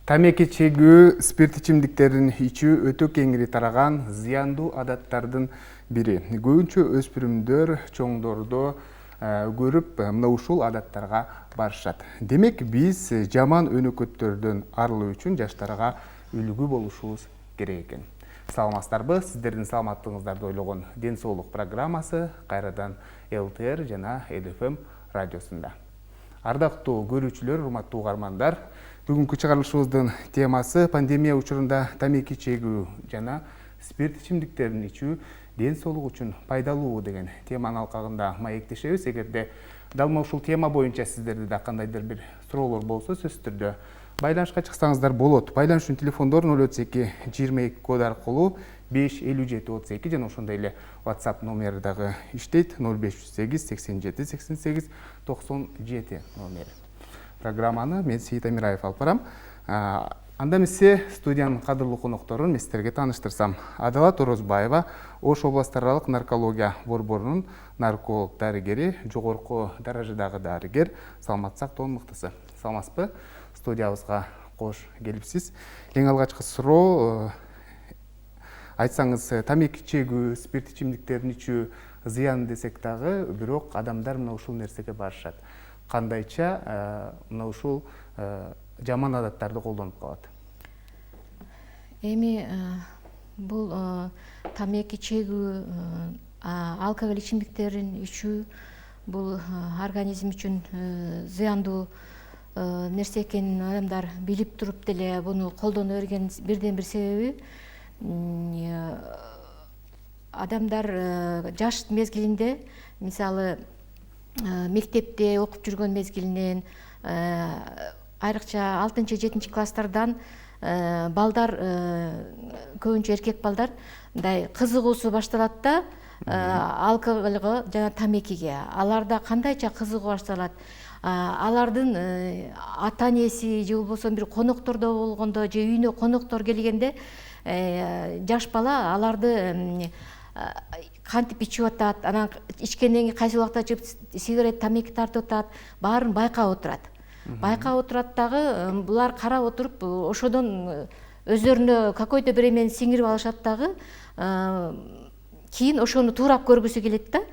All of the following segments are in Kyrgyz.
Тамеки чегүү, спирт ичимдиктерин ичүү өтө кеңири тараган зыяндуу адаттардын бири. Көбүнчө өспүрүмдөр чоңдордо көрүп, мына ушул адаттарга барышат. Демек, биз жаман өнөкөттөрдөн арылуу үчүн жаштарга үлгү болушубуз керек экен. Саламатсыздарбы? Сиздердин саламаттыгыңыздарды ойлогон Ден соолук программасы кайрадан ЛТР жана ЛФМ радиосунда. Ардактуу көрүүчүлөр, урматтуу угармандар, бүгүнкү чыгарылышыбыздын темасы пандемия учурунда тамеки чегүү жана спирт ичимдиктерин ичүү ден соолук үчүн пайдалуу деген теманын алкагында маектешебиз. Эгерде дал ушул тема боюнча сиздерде да кандайдыр бир суроолор болсо, сөзсүз түрдө байланышка чыксаңыздар болот. Байланыш үчүн телефондор 032 22 код аркылуу 55732 жана ошондой эле WhatsApp номери дагы иштейт 0508 87 88 97 номери. Программаны мен Сейит Амираев алып барам. Анда эмесе студиянын кадырлуу конокторун мен сиздерге тааныштырсам. Адалат Орозбаева, Ош областаралык наркология борборунун нарколог дарыгери, жогорку даражадагы дарыгер, саламатсак тоон мыктысы. Саламатсызбы? Студиябызга кош келипсиз. Эң алгачкы суроо, айтсаңыз, тамеки чегүү, спирт ичимдиктерин ичүү зыян десек дагы, бирок адамдар мына ушул нерсеге барышат. Кандайча мына ушул жаман адаттарды колдонуп калат? Эми бул тамеки чегүү, алкоголь ичимдиктерин ичүү бул организм үчүн зыяндуу нерсе экенин адамдар билип туруп деле буну колдоно берген бирден бир себеби адамдар жаш мезгилинде, мисалы мектепте окуп жүргөн мезгилинен, айрыкча 6-7 класстардан балдар, көбүнчө эркек балдар мындай кызыгуусу башталат да алкоголго жана тамекиге. Аларда кандайча кызыгуу башталат. Алардын ата энеси же болбосо бир коноктордо болгондо же үйүнө коноктор келгенде жаш бала аларды кантип ичип атат, анан ичкенден кийин кайсы убакта сигарет, тамеки тартып атат, баарын байкап отурат. Байкап отурат дагы, булар карап отуруп, ошодон өздөрүнө какой-то бир эмени сиңирип алышат дагы, кийин ошону туурап көргүсү келет да.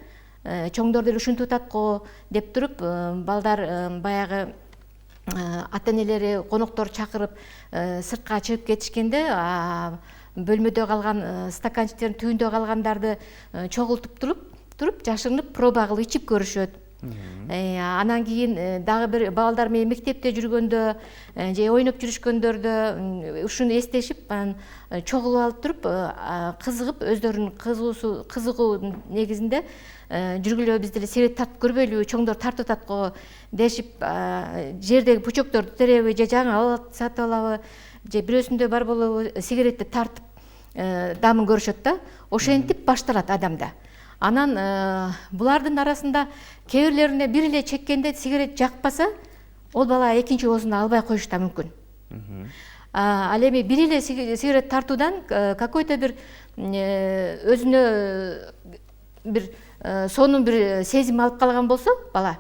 Чоңдор деле ушинтип атат го деп туруп, балдар баягы ата энелери коноктор чакырып сыртка чыгып кетишкенде, бөлмөдө калган стаканчиктердин түбүндө калгандарды чогултуп туруп жашырынып проба кылып ичип көрүшөт. Анан кийин дагы бир балдар менен мектепте жүргөндө же ойноп жүрүшкөндөрдө ушуну эстешип, анан чогулуп алып туруп, кызыгып, өздөрүнүн кызыгуу негизинде жүргүлө биз деле сигарет тартып көрбөйлүбү, чоңдор тартып атат го дешип, жердеги пучокторду тереби же жаңы сатып алабы, же бирөөсүндө бар болобу, сигаретти тартып дамын көрүшөт да. Ошентип башталат адамда. Анан булардын арасында кээ бирлерине бир эле чеккенде сигарет жакпаса, ол бала экинчи оозуна албай коюшу да мүмкүн. Ал эми бир эле сигарет тартуудан какой-то бир өзүнө бир сонун бир сезим алып калган болсо бала,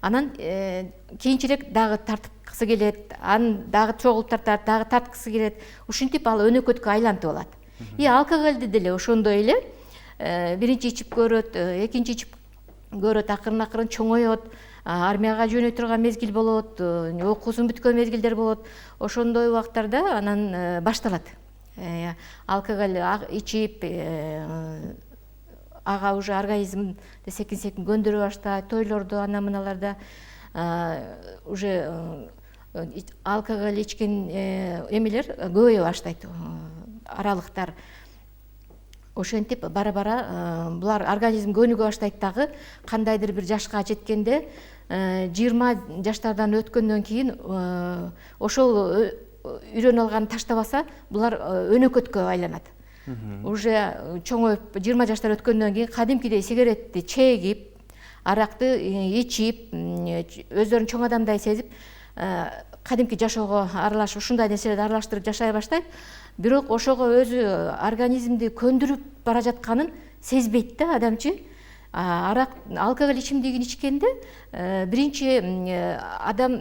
анан кийинчерээк дагы тартыкысы келет, анан дагы чогулуп тартат, дагы тарткысы келет. Ушинтип ал өнөкөткө айлантып алат. Алкоголду деле ошондой эле. Биринчи ичип көрөт, экинчи ичип көрөт, акырын чоңоет, армияга жөнөй турган мезгил болот, окуусун бүткөн мезгилдер болот. Ошондой убактарда анан башталат. Алкоголь ичип, ага уже организм секин көндүрө баштайт, тойлордо, анан мыналарда уже алкоголь ичкен эмелер көбөйө баштайт, аралыктар. Ошентип бара-бара булар организм көнүгө баштайт дагы, кандайдыр бир жашка жеткенде, 20 жаштардан өткөндөн кийин ошол үйрөнүп алганын таштабаса, булар өнөкөткө айланат. Уже чоңоюп 20 жаштар өткөндөн кийин кадимкидей сигаретти чегип, аракты ичип, өздөрүн чоң адамдай сезип, кадимки жашоого аралашып ушундай нерселерди аралаштырып жашай баштайт, бирок ошого өзү организмди көндүрүп бара жатканын сезбейт да адамчы. Арак, алкоголь ичимдигин ичкенде биринчи адам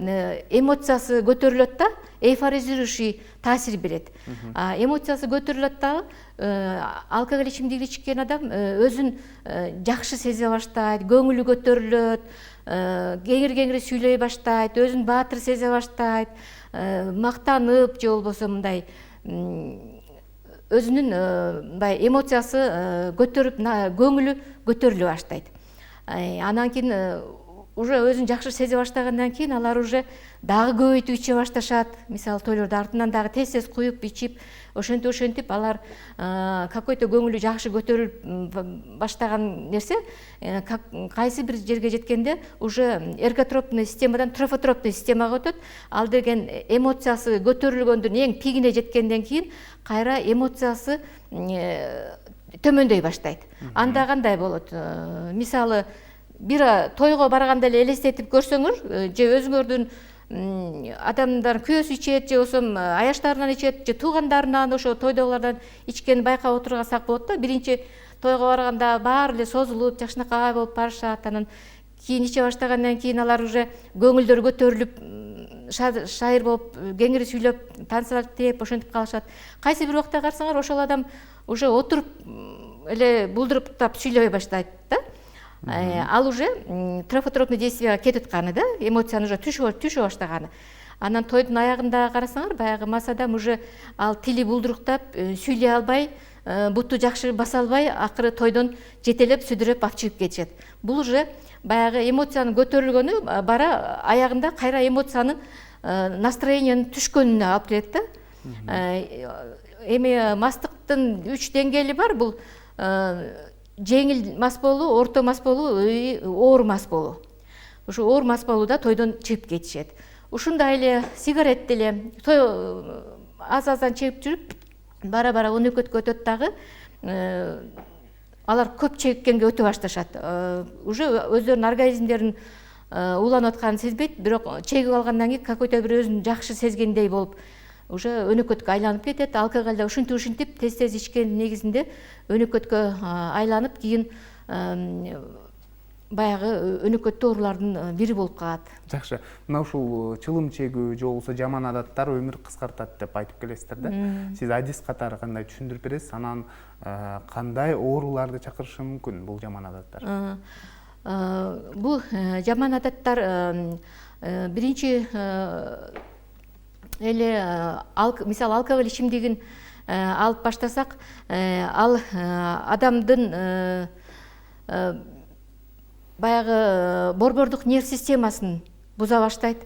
эмоциясы көтөрүлөт да, эйфоризирующий таасир берет. Эмоциясы көтөрүлөт дагы, алкоголь ичимдигин ичкен адам өзүн жакшы сезе баштайт, көңүлү көтөрүлөт, кеңири сүйлөй баштайт, өзүн баатыр сезе баштайт, мактанып же болбосо мындай өзүнүн эмоциясы көтөрүп, көңүлү көтөрүлө баштайт. Анан кийин уже өзүн жакшы сезе баштагандан кийин алар уже дагы көбөйтүп иче башташат. Мисалы тойлордо артынан дагы тез куюп ичип, ошентип алар какой-то көңүлү жакшы көтөрүлүп баштаган нерсе кайсы бир жерге жеткенде уже эрготропный системадан трофотропный системага өтөт. Ал деген эмоциясы көтөрүлгөндүн эң пигине жеткенден кийин кайра эмоциясы төмөндөй баштайт. Анда кандай болот? Мисалы бир тойго барганда эле элестетип көрсөңөр, же өзүңөрдүн адамдар күйөөсү ичет, же болбосо аяштарынан ичет, же туугандарынан, ошо тойдогулардан ичкенин байкап отургансак болот да. Биринчи тойго барганда баары эле созулуп, жакшынакай болуп барышат. Анан кийин иче баштагандан кийин алар уже көңүлдөрү көтөрүлүп, шайыр болуп, кеңири сүйлөп, танцевать деп ошентип калышат. Кайсы бир убакта карасаңар, ошол адам уже отуруп эле булдуруптап сүйлөй баштайт да. Ал уже трофотропный действияга кетип атканы да, эмоцияны уже түшө баштаганы. Анан тойдун аягында карасаңар, баягы мас адам уже ал тили булдуруктап, сүйлөй албай, буту жакшы баса албай, акыры тойдон жетелеп, сүдүрөп алып чыгып кетишет. Бул уже баягы эмоциянын көтөрүлгөнү бара аягында кайра эмоциянын настроениянын түшкөнүнө алып келет да. Эми мастыктын 3 деңгээли бар. Бул жеңил мас болуу, орто мас болуу, оор мас болуу. Ушу оор мас болууда тойдон чыгып кетишет. Ушундай эле сигарет деле той аз-аздан чегип жүрүп, бара-бара 12-кө өтөт дагы, алар көп чеккенге өтө башташат. Уже өздөрүнүн организмдерин ууланып атканын сезбейт, бирок чегип алгандан кийин какой-то бир өзүн жакшы сезгендей болуп, уже өнөкөткө айланып кетет. Алкоголда ушинтип тез ичкендин негизинде өнөкөткө айланып, кийин баягы өнөкөттүү оорулардын бири болуп калат. Жакшы. Мына ушул чылым чегүү же болбосо жаман адаттар өмүр кыскартат деп айтып келесиздер да. Сиз адис катары кандай түшүндүрүп бересиз? Анан кандай ооруларды чакырышы мүмкүн бул жаман адаттар? Бул жаман адаттар биринчи эле мисалы алкоголь ичимдигин алып баштасак, ал адамдын баягы борбордук нерв системасын буза баштайт.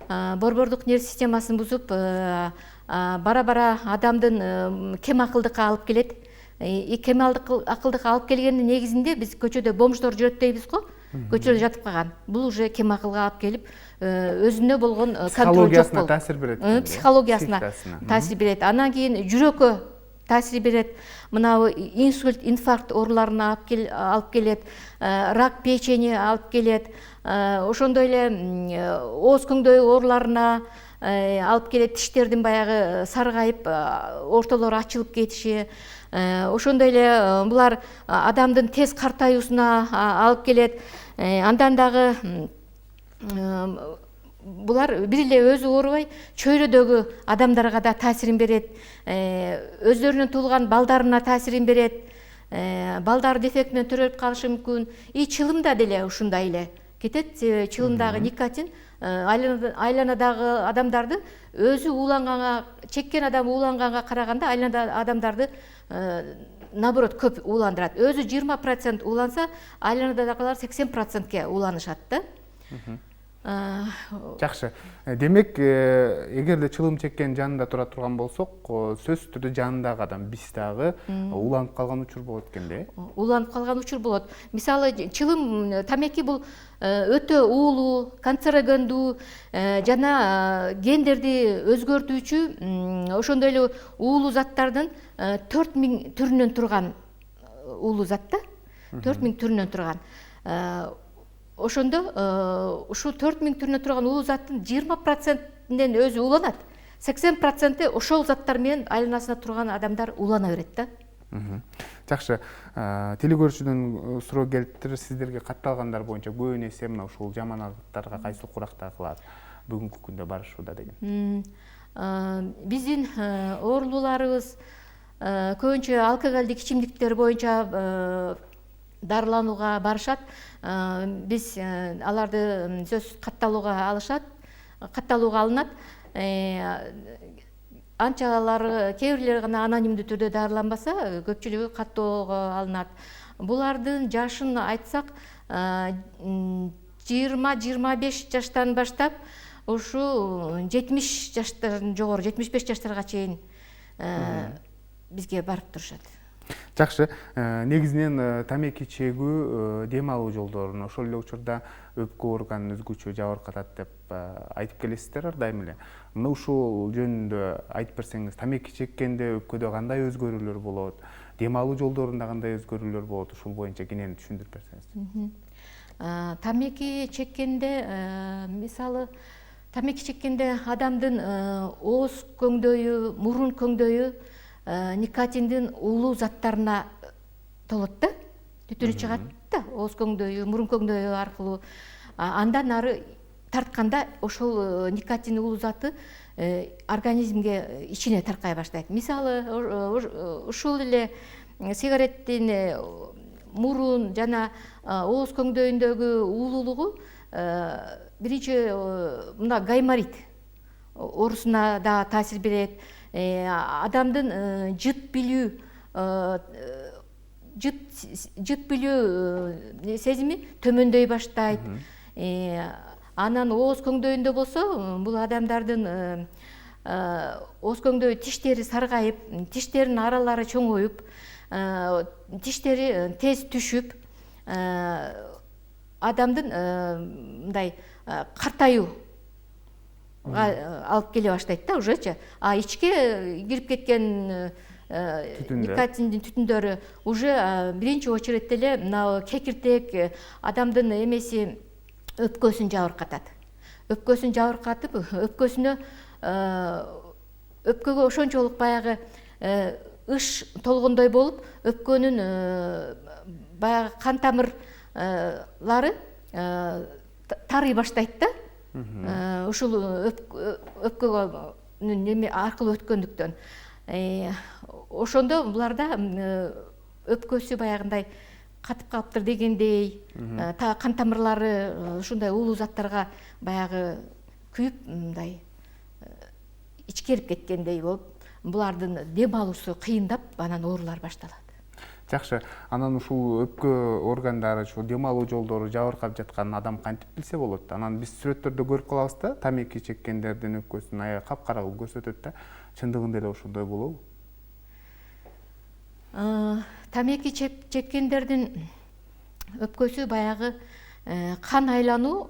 Борбордук нерв системасын бузуп, бара-бара адамдын кем акылдыкка алып келет. Кем акылдыкка алып келгендин негизинде биз көчөдө бомждор жүрөт дейбиз го, көчөдө жатып калган. Бул уже кем акылга алып келип, өзүнө болгон контроль жок болуп, таасир берет. Психологиясына таасир берет. Анан кийин жүрөккө таасир берет. Мына инсульт, инфаркт ооруларына алып келет, рак печени алып келет, ошондой эле ооз көңдөй ооруларына алып келет, тиштердин баягы саргайып, ортолору ачылып кетиши. Ошондой эле булар адамдын тез картаюусуна алып келет. Андан дагы булар бир эле өзү оорубай, чөйрөдөгү адамдарга да таасирин берет, өздөрүнүн туулган балдарына таасирин берет, балдар дефект менен төрөлүп калышы мүмкүн. Чылымда деле ушундай эле кетет. Чылымдагы никотин айланадагы адамдарды өзү ууланганга, чеккен адам ууланганга караганда айланадагы адамдарды наоборот көп ууландырат. Өзү 20% ууланса, айланадагылар 80%ке ууланышат да. Жакшы. Демек, эгерде чылым чеккен жанында тура турган болсок, сөзсүз түрдө жанындагы адам биз дагы ууланып калган учур болот экенде. Ууланып калган учур болот. Мисалы, чылым, тамеки бул өтө уулуу, канцерогендүү жана гендерди өзгөртүүчү, ошондой эле уулуу заттардын 4000 түрүнөн турган уулуу зат да. 4000 түрүнөн турган. Ошондо ушул 4000 түрүнөн турган уулуу заттын 20% процентинен өзү уланат. 80% ошол заттар менен айланасында турган адамдар улана берет да. Жакшы, телегөрүүчүдөн суроо келиптир. Сиздерге катталгандар боюнча көбүн эсе мына ушул жаман адаттарга кайсы куракта кылат бүгүнкү күндө барышууда деген. Биздин оорулууларыбыз көбүнчө алкоголдук ичимдиктер боюнча дарыланууга барышат. Биз аларды сөзсүз катталууга алынат. Анчалары кээ бирлери гана анонимдүү түрдө дарыланбаса, көпчүлүгү каттоого алынат. Булардын жашын айтсак, 20-25 жаштан баштап ушу 70 жаштан жогору, 75 жаштарга чейин бизге барып турушат. Жакшы, негизинен тамеки чегүү дем алуу жолдорун, ошол эле учурда өпкө органын өзгөчө жабыркатат деп айтып келесиздер ар дайым эле. Мына ушул жөнүндө айтып берсеңиз, тамеки чеккенде өпкөдө кандай өзгөрүүлөр болот, дем алуу жолдорунда кандай өзгөрүүлөр болот, ушул боюнча кенен түшүндүрүп берсеңиз. Тамеки чеккенде, мисалы, тамеки чеккенде адамдын ооз көңдөйү, мурун көңдөйү никотиндин уулуу заттарына толот да, түтүнү чыгат да, ооз көңдөйү, мурун көңдөйү аркылуу. Андан ары тартканда ошол никотин уулуу заты организмге ичине таркай баштайт. Мисалы, ушул эле сигареттин мурун жана ооз көңдөйүндөгү уулуулугу биринчи мына гайморит оорусуна да таасир берет. Адамдын жыт билүү сезими төмөндөй баштайт. Анан ооз көңдөйүндө болсо, бул адамдардын ооз көңдөй тиштери саргайып, тиштеринин аралары чоңоюп, тиштери тез түшүп, адамдын мындай картаюу алып келе баштайт да ужечи. Ичке кирип кеткен никотиндин түтүндөрү уже биринчи очередде эле мына кекиртек адамдын эмеси өпкөсүн жабыркатат. Өпкөсүн жабыркатып, өпкөгө ошончолук баягы ыш толгондой болуп, өпкөнүн баягы кан тамырлары тарый баштайт да. Ушул өпкөгө неме аркылуу өткөндүктөн. Ошондо буларда өпкөсү баягындай катып калыптыр дегендей, кан тамырлары ушундай уулуу заттарга баягы күйүп, мындай ичкерип кеткендей болуп, булардын дем алуусу кыйындап, анан оорулар башталат. Жакшы, анан ушул өпкө органдары, ушул дем алуу жолдору жабыркап жатканын адам кантип билсе болот? Анан биз сүрөттөрдө көрүп калабыз да, тамеки чеккендердин өпкөсүнүн аягы капкара кылып көрсөтөт да. Чындыгында эле ошондой болобу? Тамеки чеккендердин өпкөсү баягы кан айлануу,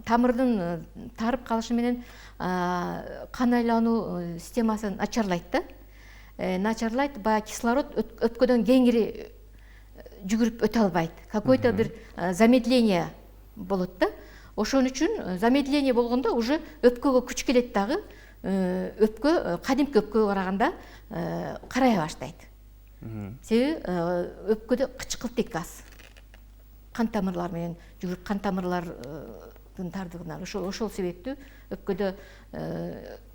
тамырдын тарып калышы менен кан айлануу системасын начарлайт да. Начарлайт, баягы кислород өпкөдөн кеңири жүгүрүп өтө албайт. Какой-то бир замедление болот да. Ошон үчүн замедление болгондо уже өпкөгө күч келет дагы, өпкө кадимки өпкөгө караганда карая баштайт. Себеби өпкөдө кычкылтек аз. Кан тамырлар менен жүгүрүп, кан тамырлардын тардыгынан ошол себептүү өпкөдө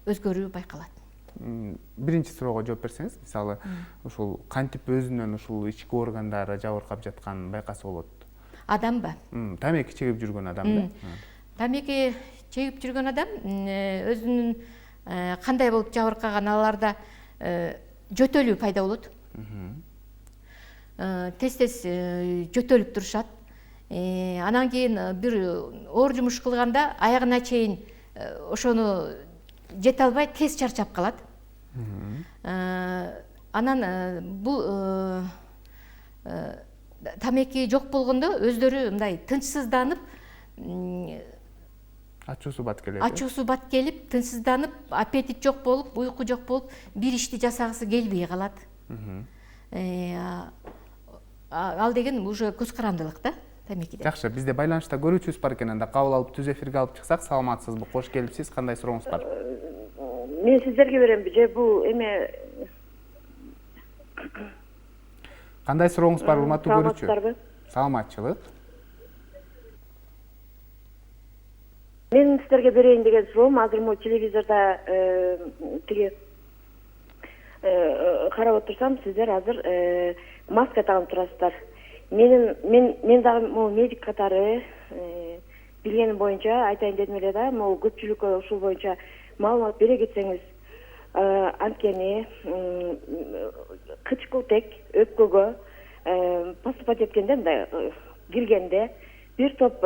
өзгөрүү байкалат. Биринчи суроого жооп берсеңиз, мисалы, ушул кантип өзүнөн ушул ички органдары жабыркап жатканын байкаса болот? Адамбы? Тамеки чегип жүргөн адам да. Тамеки чегип жүргөн адам өзүнүн кандай болуп жабыркаган, аларда жөтөлүү пайда болот. Тез-тез жөтөлүп турушат. Анан кийин бир оор жумуш кылганда аягына чейин ошону жете албай тез чарчап калат. Анан бул тамеки жок болгондо өздөрү мындай тынчсызданып, ачуусу бат келет. Ачуусу бат келип, тынчсызданып, аппетит жок болуп, уйку жок болуп, бир ишти жасагысы келбей калат. Ал деген уже көз карандылык да. Тамекиде. Жакшы, бизде байланышта көрүүчүбүз бар экен, анда кабыл алып түз эфирге алып чыксак, саламатсызбы? Кош келипсиз, кандай сурооңуз бар? Мен сиздерге берем же бул эме Кандай сурооңуз бар, урматтуу көрүүчү? саламатсыздарбы? Саламатчылык. Мен сиздерге берейин деген суроом, азыр могу телевизордо тиги карап отурсам, сиздер азыр маска тагып турасыздар. Мен дагы могу медик катары билгеним боюнча айтайын дедим эле да, могу көпчүлүккө ушул боюнча маалымат бере кетсеңиз. Анткени кычкылтек өпкөгө поступать эткенде, мындай киргенде бир топ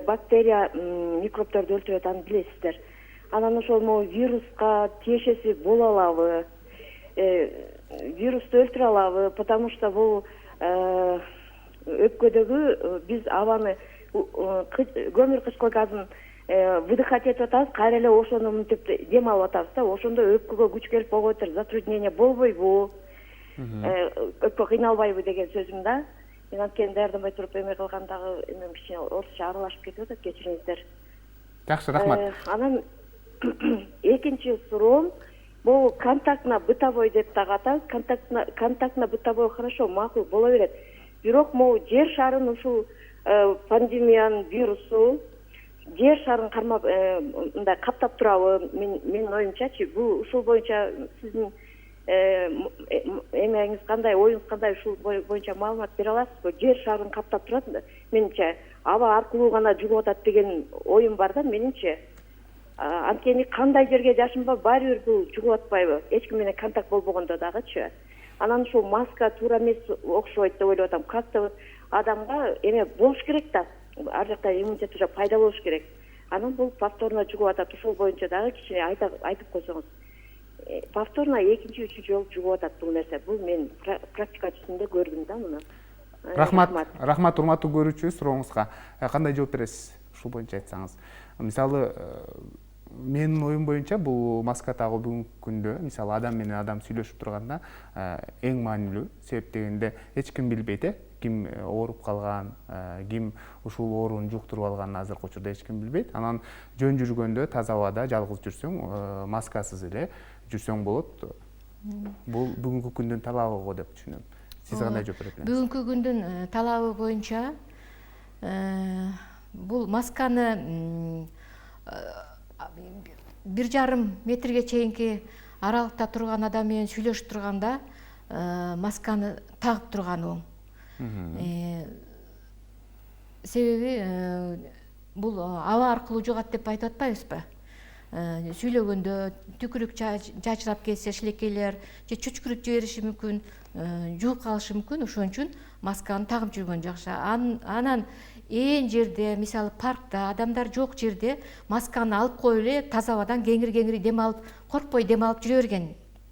бактерия, микробторду өлтүрөт, аны билесиздер. Анан ошол могу вируска тиешеси боло алабы? Вирусту өлтүрө алабы? Потому что бул өпкөдөгү биз абаны көмүр кычкыл газын выдыхать этип атабыз, кайра эле ошону мынтип дем алып атабыз да, ошондо өпкөгө күч келип болуп атат, затруднение болбойбу, өпкө кыйналбайбы деген сөзүм да. Мен анткени даярданбай туруп эме кылгандагы эмем кичине орусча аралашып кетип атат, кечириңиздер. Жакшы, рахмат. Анан экинчи суроом, бул контактно бытовой деп дагы атабыз. Контактно бытовой хорошо, макул боло берет. Бирок могу жер шарын ушул пандемиянын вирусу жер шарын кармап мындай каптап турабы? Менин оюмчачы, бул ушул боюнча сиздин эмеңиз кандай, оюңуз кандай, ушул боюнча маалымат бере аласызбы? Жер шарын каптап турат, менимче аба аркылуу гана жугуп атат деген оюм бар да менимче. Анткени кандай жерге жашынба, баары бир бул жугуп атпайбы? Эч ким менен контакт болбогондо дагычы. Анан ушул маска туура эмес окшойт деп ойлоп атам. Как-то адамга эме болуш керек да. Ар жакта иммунитет уже пайда болуш керек. Анан бул повторно жугуп атат. Ушул боюнча дагы кичине айтып койсоңуз. Повторно экинчи, үчүнчү жолу жугуп атат бул нерсе. Бул мен практика жүзүндө көрдүм да муну. Рахмат, урматтуу көрүүчү, сурооңузга кандай жооп бересиз? Ушул боюнча айтсаңыз. Мисалы, менин оюм боюнча бул маска тагуу бүгүнкү күндө, мисалы адам менен адам сүйлөшүп турганда эң маанилүү. Себеп дегенде эч ким билбейт, ким ооруп калган, ким ушул ооруну жуктуруп алганын азыркы учурда эч ким билбейт. Анан жөн жүргөндө таза абада жалгыз жүрсөң, маскасыз эле жүрсөң болот. Бул бүгүнкү күндүн талабы го деп түшүнөм. Сиз кандай жооп берет элеңиз? Бүгүнкү күндүн талабы боюнча бул масканы 1,5 метрге чейинки аралыкта турган адам менен сүйлөшүп турганда масканы тагып турган оң. Себеби бул аба аркылуу жугат деп айтып атпайбызбы? Сүйлөгөндө түкүрүк чачырап кетсе, шилекейлер же чүчкүрүп жибериши мүмкүн, жууп калышы мүмкүн. Ошон үчүн масканы тагып жүргөн жакшы. Анан ээн жерде, мисалы паркта, адамдар жок жерде масканы алып коюп эле таза абадан кеңири дем алып, коркпой дем алып жүрө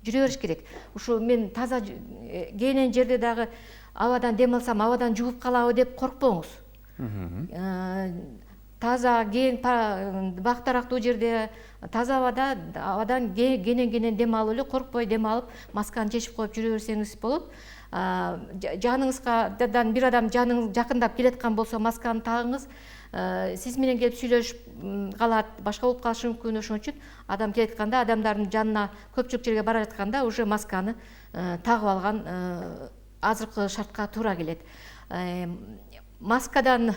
бериш керек. Ушу мен таза кeenен жерде дагы абадан дем алсам, абадан жугуп калабы деп коркпоңуз. Таза кең бактарактуу жерде таза абадан кенен дем алып эле, коркпой дем алып, масканы чечип коюп жүрө берсеңиз болот. Жаныңыздан бир адам жакындап келаткан болсо масканы тагыңыз. Сиз менен келип сүйлөшүп калат, башка болуп калышы мүмкүн. Ошон үчүн адам келатканда, адамдардын жанына көпчүлүк жерге бара жатканда уже масканы тагып алган азыркы шартка туура келет. Маскадан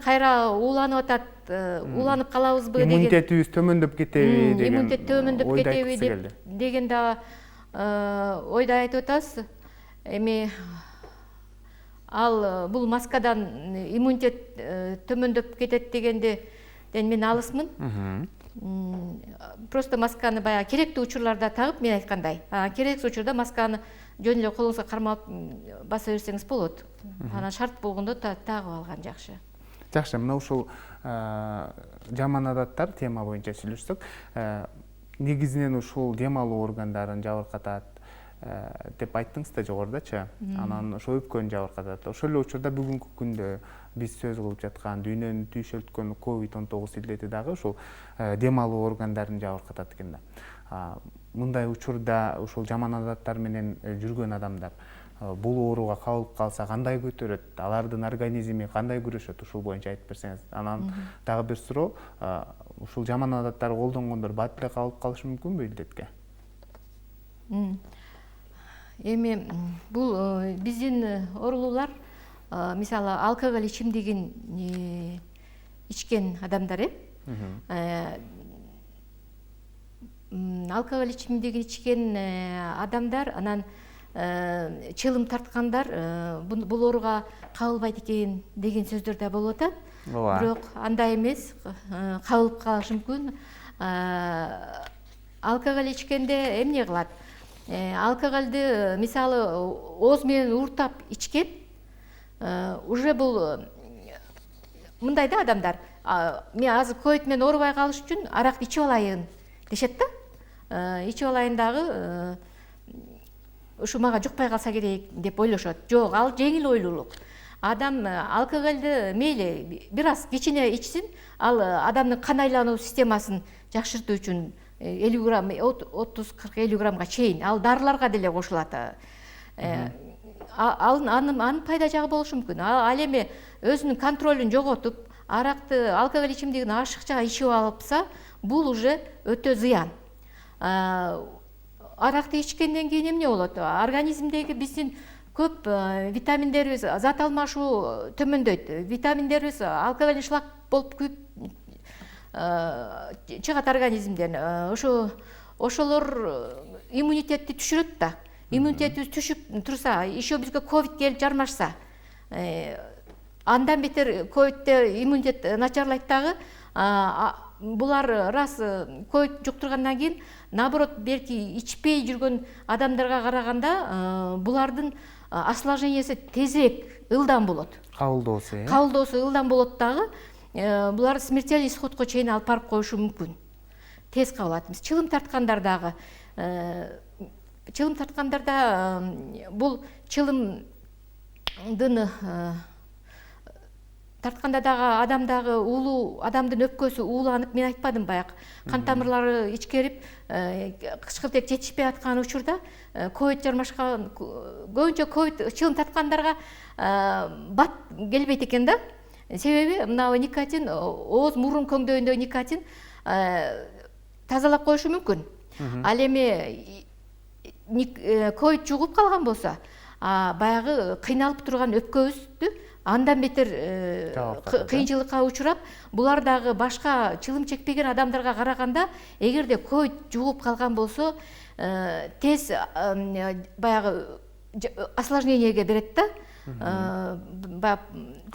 кайра ууланып атат, ууланып калабызбы деген. Иммунитетибиз төмөндөп кетеби деген. Иммунитет төмөндөп кетеби деген да ойду айтып атасыз. Эми ал бул маскадан иммунитет төмөндөп кетет дегенден мен алысмын. Просто масканы баягы керектүү учурларда тагып, мен айткандай, керексиз учурда масканы жөн эле колуңузга кармап баса берсеңиз болот. Анан шарт болгондо тагып алган жакшы. Жакшы, мына ушул жаман адаттар тема боюнча сүйлөшсөк, негизинен ушул дем алуу органдарын жабыркатат деп айттыңыз да жогорудачы. Анан ошо өпкөнү жабыркатат. Ошол эле учурда бүгүнкү күндө биз сөз кылып жаткан дүйнөнүн түйшөлткөн COVID-19 илдети дагы ушул дем алуу органдарын жабыркатат экен да. Мындай учурда ушул жаман адаттар менен жүргөн адамдар бул ооруга кабылып калса кандай көтөрөт, алардын организми кандай күрөшөт, ушул боюнча айтып берсеңиз. Анан дагы бир суроо, ушул жаман адаттарды колдонгондор бат эле кабылып калышы мүмкүнбү илдетке? Эми бул биздин оорулуулар мисалы алкоголь ичимдигин ичкен адамдар алкоголь ичимдигин ичкен адамдар анан чылым тарткандар бул ооруга кабылбайт экен деген сөздөр да болуп атат. Бирок андай эмес, кабылып калышы мүмкүн. Алкоголь ичкенде эмне кылат? Алкоголду мисалы ооз менен ууртап ичкен, уже бул мындай да адамдар, мен азыр ковид менен оорубай калыш үчүн аракты ичип алайын дешет да. Ичип алайын дагы ушу мага жукпай калса керек деп ойлошот. Жок, ал жеңил ойлуулук. Адам алкоголду мейли бир аз кичине ичсин, ал адамдын кан айлануу системасын жакшыртуу үчүн 50 грамм, 30-40-50 граммга чейин ал дарыларга деле кошулат. Анын пайда жагы болушу мүмкүн. Ал эми өзүнүн контролун жоготуп, аракты, алкоголь ичимдигин ашыкча ичип алыпса, бул уже өтө зыян. Аракты ичкенден кийин эмне болот? Организмдеги биздин көп витаминдерибиз, зат алмашуу төмөндөйт. Витаминдерибиз алкоголь шлак болуп күйүп чыгат организмден. Ошолор иммунитетти түшүрөт да. Иммунитетибиз түшүп турса, еще бизге ковид келип жармашса, андан бетер ковидте иммунитет начарлайт дагы. Булар раз ковид жуктургандан кийин, наоборот, берки ичпей жүргөн адамдарга караганда булардын осложнениясы тезирээк, ылдам болот. Кабылдоосу ылдам болот дагы. Булар смертельный исходко чейин алып барып коюшу мүмкүн. Тез кабылат. Чылым тарткандарда бул чылымдын тартканда дагы адамдагы адамдын өпкөсү ууланып, мен айтпадым баягы, кан тамырлары ичкерип, кычкылтек жетишпей аткан учурда ковид жармашкан, көбүнчө ковид чылым тарткандарга бат келбейт экен да. Себеби мына никотин, ооз мурун көңдөйүндөгү никотин тазалап коюшу мүмкүн. Ал эми ковид жугуп калган болсо, баягы кыйналып турган өпкөбүздү андан бетер кыйынчылыкка учурап, булар дагы башка чылым чекпеген адамдарга караганда, эгерде ковид жугуп калган болсо, тез баягы осложненияге берет да.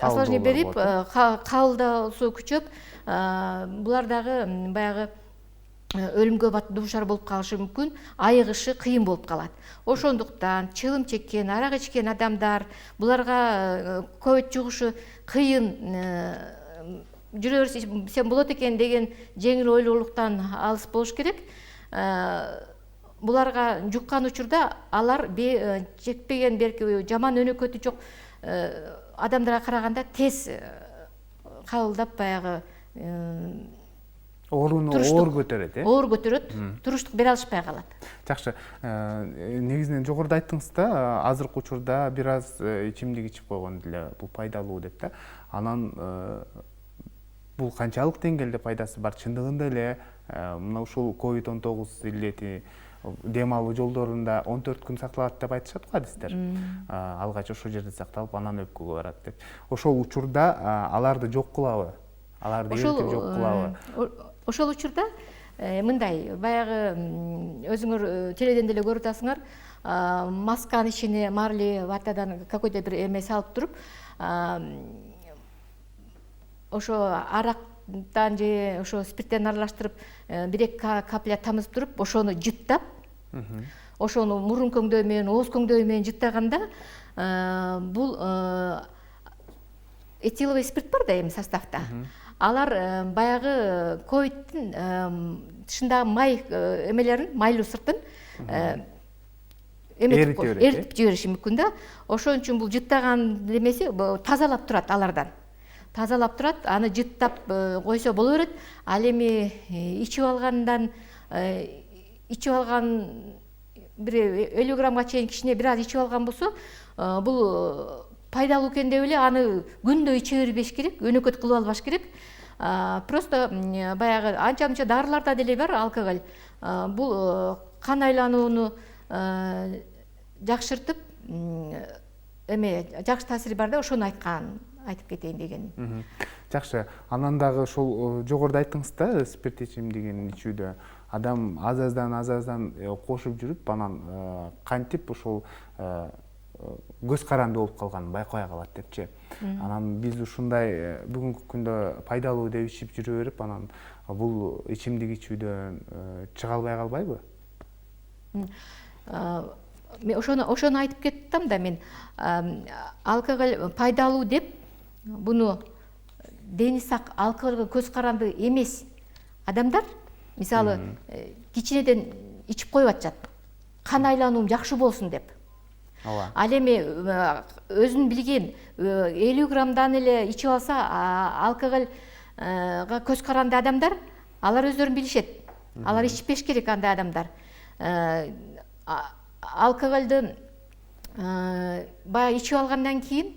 Осложнение берип, кабылдоосу күчөп, булар дагы баягы өлүмгө дуушар болуп калышы мүмкүн, айыгышы кыйын болуп калат. Ошондуктан чылым чеккен, арак ичкен адамдар, буларга ковид жугушу кыйын, жүрө берсем болот экен деген жеңил ойлуулуктан алыс болуш керек. Буларга жуккан учурда алар чекпеген, берки жаман өнөкөтү жок адамдарга караганда тез кабылдап, баягы ооруну оор көтөрөт, оор көтөрөт, туруштук бере алышпай калат. Жакшы. Негизинен жогоруда айттыңыз да, азыркы учурда бир аз ичимдик ичип койгон деле бул пайдалуу деп да. Анан бул канчалык деңгээлде пайдасы бар? Чындыгында эле мына ушул COVID-19 илдети дем алуу жолдорунда 14 күн сакталат деп айтышат го адистер. Алгач ошол жерде сакталып, анан өпкөгө барат деп. Ошол учурда аларды жок кылабы? Аларды эритип жок кылабы? Ошол учурда мындай, баягы өзүңөр теледен деле көрүп атасыңар, масканын ичине марли ватадан какой-то бир эме салып туруп, ошо арактан же ошо спирттен аралаштырып, 1-2 капля тамызып туруп, ошону жыттап, ошону мурун көңдөй менен, ооз көңдөй менен жыттаганда, бул этиловый спирт бар да эми составта. Алар баягы ковидтин тышындагы май эмелерин, майлуу сыртын эритип жибериши мүмкүн да. Ошон үчүн бул жыттаган немеси тазалап турат алардан. Тазалап турат, аны жыттап койсо боло берет. Ал эми ичип алган бир 50 граммга чейин кичине бир аз ичип алган болсо, бул пайдалуу экен деп эле аны күндө иче бербеш керек, өнөкөт кылып албаш керек. Просто баягы анча мынча дарыларда деле бар алкоголь. Бул кан айланууну жакшыртып, жакшы таасири бар да, ошону айтып кетейин дегеним. Жакшы. Анан дагы ошол жогоруда айттыңыз да, спирт ичимдигин ичүүдө адам аз-аздан кошуп жүрүп, анан кантип ошол көз каранды болуп калганын байкабай калат депчи. Анан биз ушундай бүгүнкү күндө пайдалуу деп ичип жүрө берип, анан бул ичимдик ичүүдөн чыга албай калбайбы? Мен ошону айтып кеттим да, мен алкоголь пайдалуу деп, буну дени сак алкоголго көз каранды эмес адамдар, мисалы, кичинеден ичип коюп атышат. Кан айлануум жакшы болсун деп. Ал эми өзүн билген 50 граммдан эле ичип алса, алкоголга көз каранды адамдар, алар өздөрүн билишет. Алар ичпеш керек андай адамдар. Алкоголду баягы ичип алгандан кийин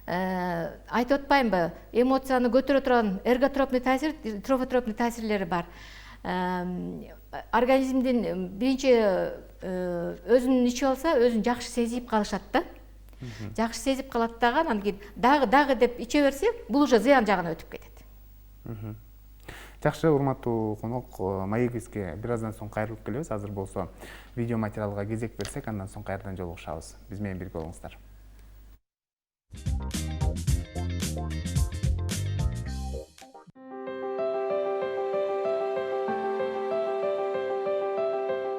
айтып атпаймынбы, эмоцияны көтөрө турган эрготропный таасир, трофотропный таасирлери бар. Организмдин биринчи өзүн ичип алса, өзүн жакшы сезип калышат да. Жакшы сезип калат дагы, анан кийин дагы деп иче берсе, бул уже зыян жагына өтүп кетет. Жакшы, урматтуу конок, маегибизге бир аздан соң кайрылып келебиз. Азыр болсо видео материалга кезек берсек, андан соң кайрадан жолугушабыз. Биз менен бирге болуңуздар.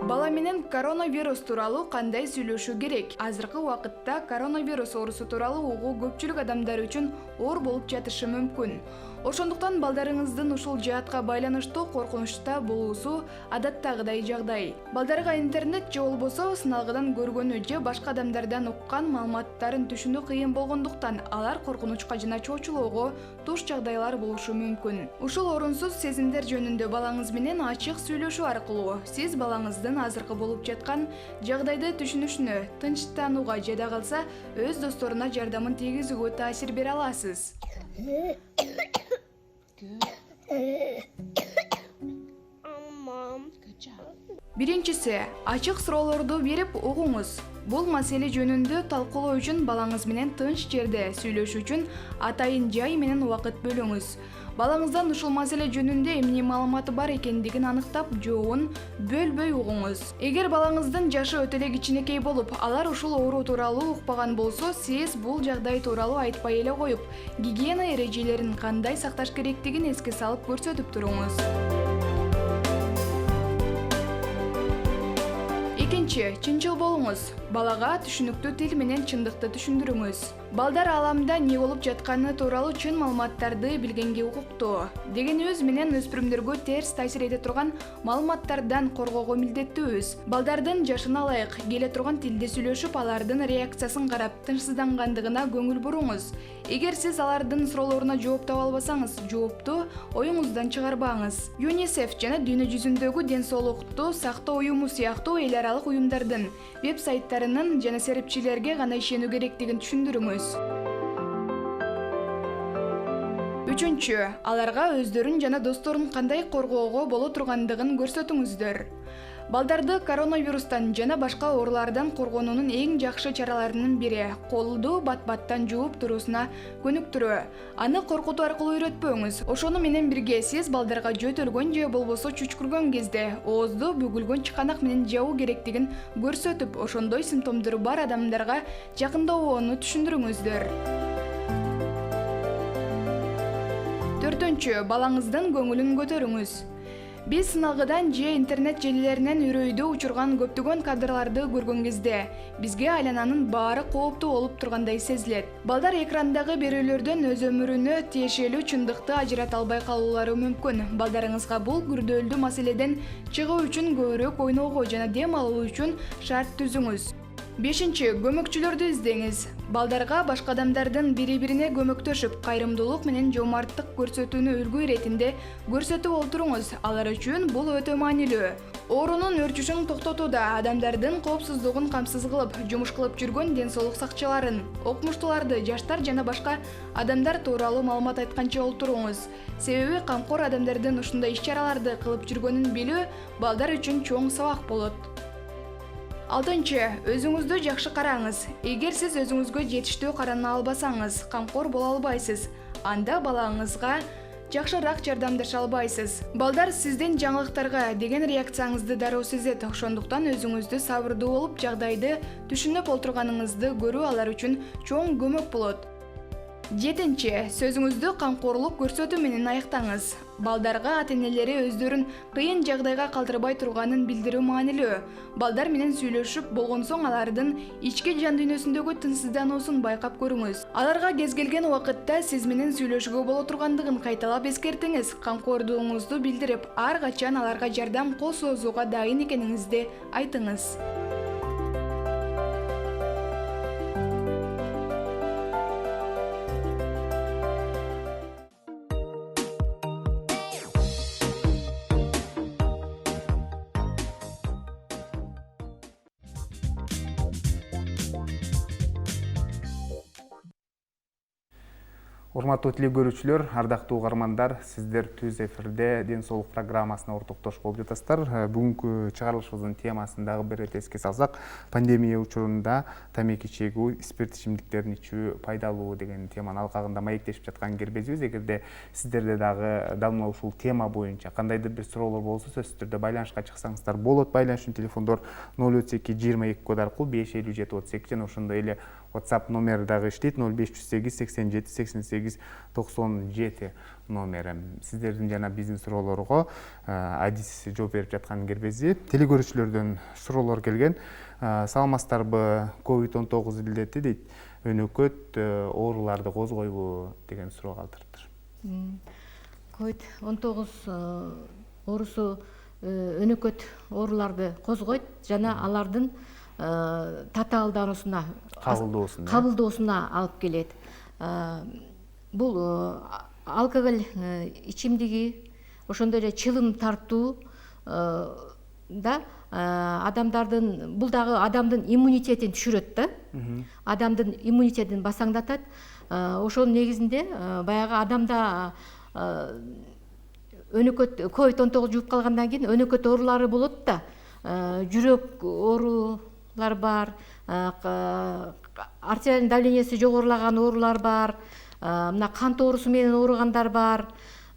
Бала менен коронавирус тууралуу кандай сүйлөшүү керек? Азыркы убакытта коронавирус оорусу тууралуу угуу көпчүлүк адамдар үчүн оор болуп жатышы мүмкүн. Ошондуктан балдарыңыздын ушул жаатка байланыштуу коркунучта болуусу адаттагыдай жагдай. Балдарга интернет же болбосо сыналгыдан көргөнү же башка адамдардан уккан маалыматтарын түшүнүү кыйын болгондуктан алар коркунучка жана чоочулоого туш жагдайлар болушу мүмкүн. Ушул орунсуз сезимдер жөнүндө балаңыз менен ачык сүйлөшүү аркылуу сиз балаңыздын азыркы болуп жаткан жагдайды түшүнүшүнө, тынчтанууга жада калса, өз досторуна жардамын тийгизүүгө таасир бере аласыз. Биринчиси, ачык суроолорду берип угуңуз. Бул маселе жөнүндө талкуулоо үчүн балаңыз менен тынч жерде сүйлөшүү үчүн атайын жай менен убакыт бөлүңүз. Балаңыздан ушул маселе жөнүндө эмне маалыматы бар экендигин аныктап, жообун бөлбөй угуңуз. Эгер балаңыздын жашы өтө эле кичинекей болуп, алар ушул оору тууралуу укпаган болсо, сиз бул жагдай тууралуу айтпай эле коюп, гигиена эрежелерин кандай сакташ керектигин эске салып көрсөтүп туруңуз. Экинчи, чынчыл болуңуз. Балага түшүнүктүү тил менен чындыкты түшүндүрүңүз. Балдар аламда не болуп жатканы тууралуу чын маалыматтарды билгенге укуктуу. Дегенибиз менен өспүрүмдөргө терс таасир эте турган маалыматтардан коргоого милдеттүүбүз. Балдардын жашына ылайык келе турган тилде сүйлөшүп, алардын реакциясын карап, тынчсыздангандыгына көңүл буруңуз. Эгер сиз алардын суроолоруна жооп таба албасаңыз, жоопту оюңуздан чыгарбаңыз. ЮНИСЕФ жана дүйнө жүзүндөгү ден соолукту сактоо уюму сыяктуу эл аралык уюмдардын веб-сайттарынын жана серепчилерге гана ишенүү керектигин түшүндүрүңүз. Үчүнчү, аларга өздөрүн жана досторун кандай коргоого боло тургандыгын көрсөтүңүздөр. Балдарды коронавирустан жана башка оорулардан коргоонунун эң жакшы чараларынын бири колду бат-баттан жууп туруусуна көнүктүрүү. Аны коркутуу аркылуу үйрөтпөңүз. Ошону менен бирге сиз балдарга жөтөлгөн же болбосо чүчкүргөн кезде оозду бүгүлгөн чыканак менен жабуу керектигин көрсөтүп, ошондой симптомдору бар адамдарга жакындабоону түшүндүрүңүздөр. Төртүнчү, балаңыздын көңүлүн көтөрүңүз. Биз сыналгыдан же интернет желилеринен үрөйдү учурган көптөгөн кадрларды көргөн кезде бизге айлананын баары кооптуу болуп тургандай сезилет. Балдар экрандагы берүүлөрдөн өз өмүрүнө тиешелүү чындыкты ажырата албай калуулары мүмкүн. Балдарыңызга бул күрдөөлдүү маселеден чыгуу үчүн көбүрөөк ойноого жана дем алуу үчүн шарт түзүңүз. Бешинчи, көмөкчүлөрдү издеңиз. Балдарга башка адамдардын бири-бирине көмөктөшүп, кайрымдуулук менен жомарттык көрсөтүүнү үлгү иретинде көрсөтүп олтуруңуз. Алар үчүн бул өтө маанилүү. Оорунун өрчүшүн токтотууда адамдардын коопсуздугун камсыз кылып, жумуш кылып жүргөн ден соолук сакчыларын, окумуштууларды, жаштар жана башка адамдар тууралуу маалымат айтканча олтуруңуз. Себеби камкор адамдардын ушундай иш-чараларды кылып жүргөнүн билүү балдар үчүн чоң сабак болот. 6. Өзүңүздү жакшы караңыз. Эгер сиз өзүңүзгө жетиштүү карана албасаңыз, камкор боло албайсыз. Анда балаңызга жакшыраак жардамдаша албайсыз. Балдар сиздин жаңылыктарга деген реакцияңызды дароо сезет. Ошондуктан өзүңүздү сабырдуу болуп, жагдайды түшүнүп олтурганыңызды көрүү алар үчүн чоң көмөк болот. 7. Сөзүңүздү камкорлук көрсөтүү менен аяктаңыз. Балдарга ата-энелери өздөрүн кыйын жагдайга калтырбай турганын билдирүү маанилүү. Балдар менен сүйлөшүп болгон соң алардын ички жан дүйнөсүндөгү тынчсыздануусун байкап көрүңүз. Аларга кез келген убакытта сиз менен сүйлөшүүгө боло тургандыгын кайталап эскертиңиз. Камкордугуңузду билдирип, ар качан аларга жардам кол соозууга дайын экениңизди айтыңыз. Урматтуу теле көрүүчүлөр, ардактуу угармандар, сиздер Түз эфирде ден соолук программасына ортоктош болуп жатасыздар. Бүгүнкү чыгарылышыбыздын темасын дагы бир ирет эске салсак, пандемия учурунда тамеки чегүү, спирт ичимдиктерин ичүү пайдалуу деген теманын алкагында маектешип жаткан кербезибиз. Эгерде сиздерде дагы дал мына ушул тема боюнча кандайдыр бир суроолор болсо, сөзсүз түрдө байланышка чыксаңыздар болот. Байланыш үчүн телефондор 032 22 код аркылуу 557 32 жана ошондой эле WhatsApp номери дагы иштейт 0508 87 88 97 номери. Сиздердин жана биздин суроолорго адис жооп берип жаткан кербези. Теле көрүүчүлөрдөн суроолор келген. Саламатсыздарбы, COVID-19 илдети дейт, өнөкөт ооруларды козгойбу деген суроо калтырыптыр. COVID-19 оорусу өнөкөт ооруларды козгойт жана алардын татаалдануусуна, кабылдоосуна алып келет. Бул алкоголь ичимдиги, ошондой эле чылым тартуу да адамдардын, бул дагы адамдын иммунитетин түшүрөт да. Адамдын иммунитетин басаңдатат. Ошонун негизинде баягы адамда өнөкөт COVID-19 жугуп калгандан кийин өнөкөт оорулары болот да. Жүрөк оорулар бар, артериалдын давлениясы жогорулаган оорулар бар, мына кант оорусу менен ооругандар бар.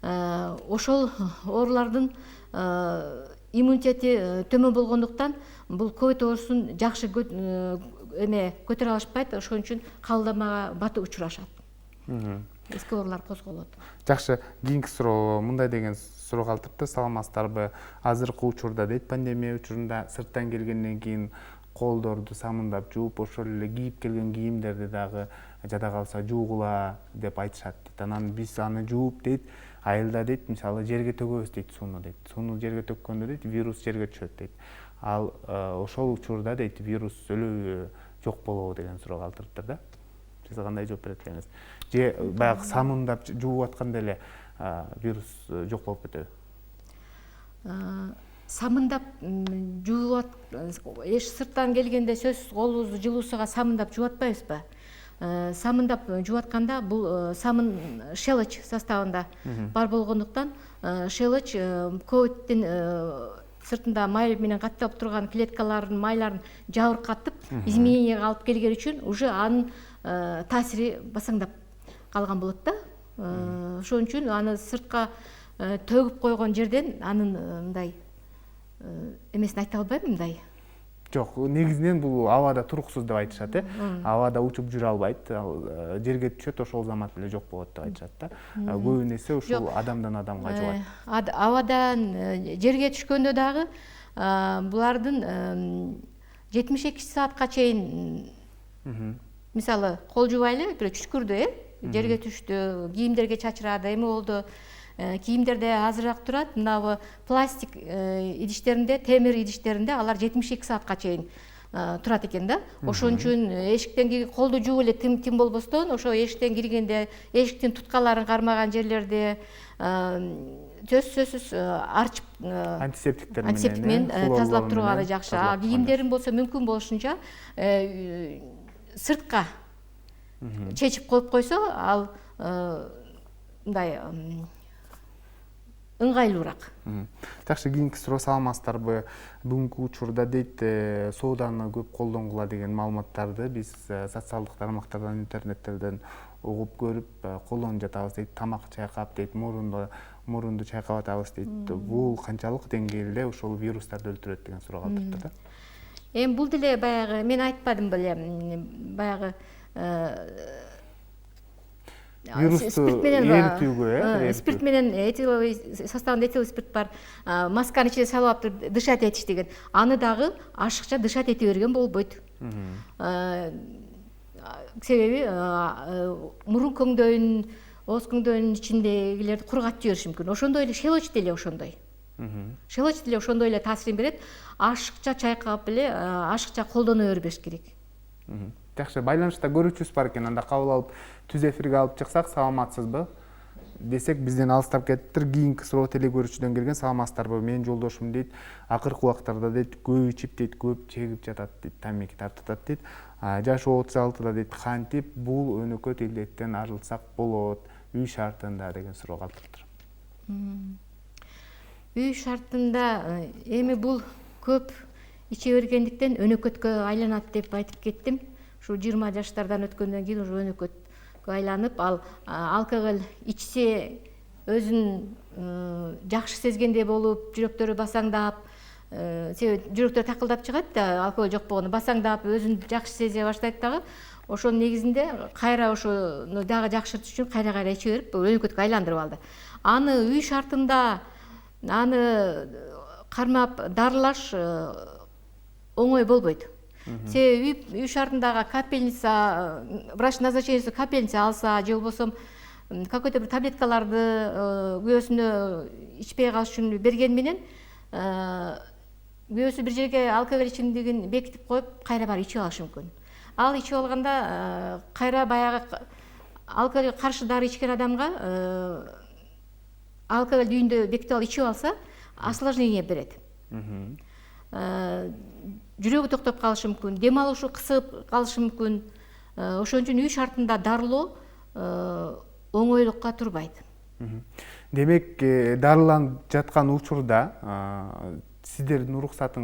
Ошол оорулардын иммунитети төмөн болгондуктан бул ковид оорусун жакшы көтөрө алышпайт, ошон үчүн кабылдамага баты учурашат. Эски оорулар козголот. Жакшы, кийинки суроо мындай деген суроо калтырыпты. Саламатсыздарбы, азыркы учурда дейт, пандемия учурунда сырттан келгенден кийин колдорду самындап жууп, ошол эле кийип келген кийимдерди дагы жада калса жуугула деп айтышат дейт. Анан биз аны жууп дейт, айылда дейт, мисалы жерге төгөбүз дейт сууну дейт. Сууну жерге төккөндө дейт, вирус жерге түшөт дейт. Ал ошол учурда дейт, вирус өлөбү, жок болобу деген суроо калтырыптыр да. Сиз кандай жооп берет элеңиз? Же баягы самындап жууп атканда эле вирус жок болуп кетеби? Самындап жууп эш сырттан келгенде сөзсүз колубузду жылуусуга самындап жуатпайбызбы? Самындап жууатканда бул самын шелыч составында бар болгондуктан шелыч ковидтин сыртында май менен катталып турган клеткалардын майларын жабыркатып измененияга алып келген үчүн уже анын таасири басаңдап калган болот да. Ошон үчүн аны сыртка төгүп койгон жерден анын мындай эмесин айта албайм мындай. Жок, негизинен бул абада туруксуз деп айтышат, абада учуп жүрө албайт, жерге түшөт, ошол замат эле жок болот деп айтышат да. Көбүн эсе ушул адамдан адамга жугат. Абадан жерге түшкөндө дагы булардын 72 саатка чейин мисалы кол жубайлы, бир түшкүрдү, жерге түштү, кийимдерге чачырады, эме болду. Кийимдерде азыраак турат, мына пластик идиштеринде, темир идиштеринде алар 72 саатка чейин турат экен да. Ошон үчүн эшиктен колду жууп эле тим болбостон, ошо эшиктен киргенде эшиктин туткаларын кармаган жерлерде сөзсүз арчып антисептик менен тазалап турганы жакшы. Кийимдерин болсо мүмкүн болушунча сыртка чечип коюп койсо, ал мындай ыңгайлуураак. Жакшы, кийинки суроо саламатсыздарбы? Бүгүнкү учурда дейт сооданы көп колдонгула деген маалыматтарды биз социалдык тармактардан, интернеттерден угуп көрүп колдонуп жатабыз дейт. Тамак чайкап дейт, мурунду чайкап атабыз дейт. Бул канчалык деңгээлде ошол вирустарды өлтүрөт деген суроо калып турат да. Эми бул деле баягы мен айтпадым беле, баягы спирт менен спирт менен этиловый составында этиловый спирт бар. Масканы ичине салып туруп дышать этиш деген. Аны дагы ашыкча дышать эте берген болбойт. Себеби мурун көңдөйүн, ооз көңдөйүнүн ичиндегилерди кургатып жибериши мүмкүн. Ошондой эле шелочит деле ошондой. Шелочит деле ошондой эле таасирин берет. Ашыкча чайкап эле, ашыкча колдоно бербеш керек. Жакшы, байланышта көрүүчүбүз бар экен. Анда кабыл алып, түз эфирге алып чыксак, саламатсызбы десек, бизден алыстап кетиптир. Кийинки суроо теле көрүүчүдөн келген. Саламатсыздарбы? Менин жолдошум дейт, акыркы убактарда дейт, көп ичип дейт, көп чегип жатат дейт, тамеки тартат дейт. Жашы 36-да дейт, кантип бул өнөкөт илдеттен арылсак болот үй шартында деген суроо калтырыптыр. Үй шартында эми бул көп иче бергендиктен өнөкөткө айланат деп айтып кеттим. Ушу 20 жаштардан өткөндөн кийин уже өнөкөткө айланып, ал алкоголь ичсе өзүн жакшы сезгендей болуп, жүрөктөрү басаңдап, себеби жүрөктөр такылдап чыгат да, алкоголь жок болгондо басаңдап, өзүн жакшы сезе баштайт дагы. Ошонун негизинде кайра ошону дагы жакшыртыш үчүн кайра иче берип, өнөкөткө айландырып алды. Аны үй шартында аны кармап дарылаш оңой болбойт. Себеби үй шартындагы капельница, врач назначениеси капельница алса, же болбосо какой-то бир таблеткаларды күйөөсүнө ичпей калыш үчүн берген менен күйөөсү бир жерге алкоголь ичимдигин бекитип коюп, кайра барып ичип алышы мүмкүн. Ал ичип алганда кайра баягы алкоголго каршы дары ичкен адамга алкоголь үйүндө бекитип алып ичип алса, осложнение берет. Жүрөгү токтоп калышы мүмкүн, дем алышы кысып калышы мүмкүн. Ошон үчүн үй шартында дарылоо оңойлукка турбайт. Демек, дарыланып жаткан учурда сиздердин уруксат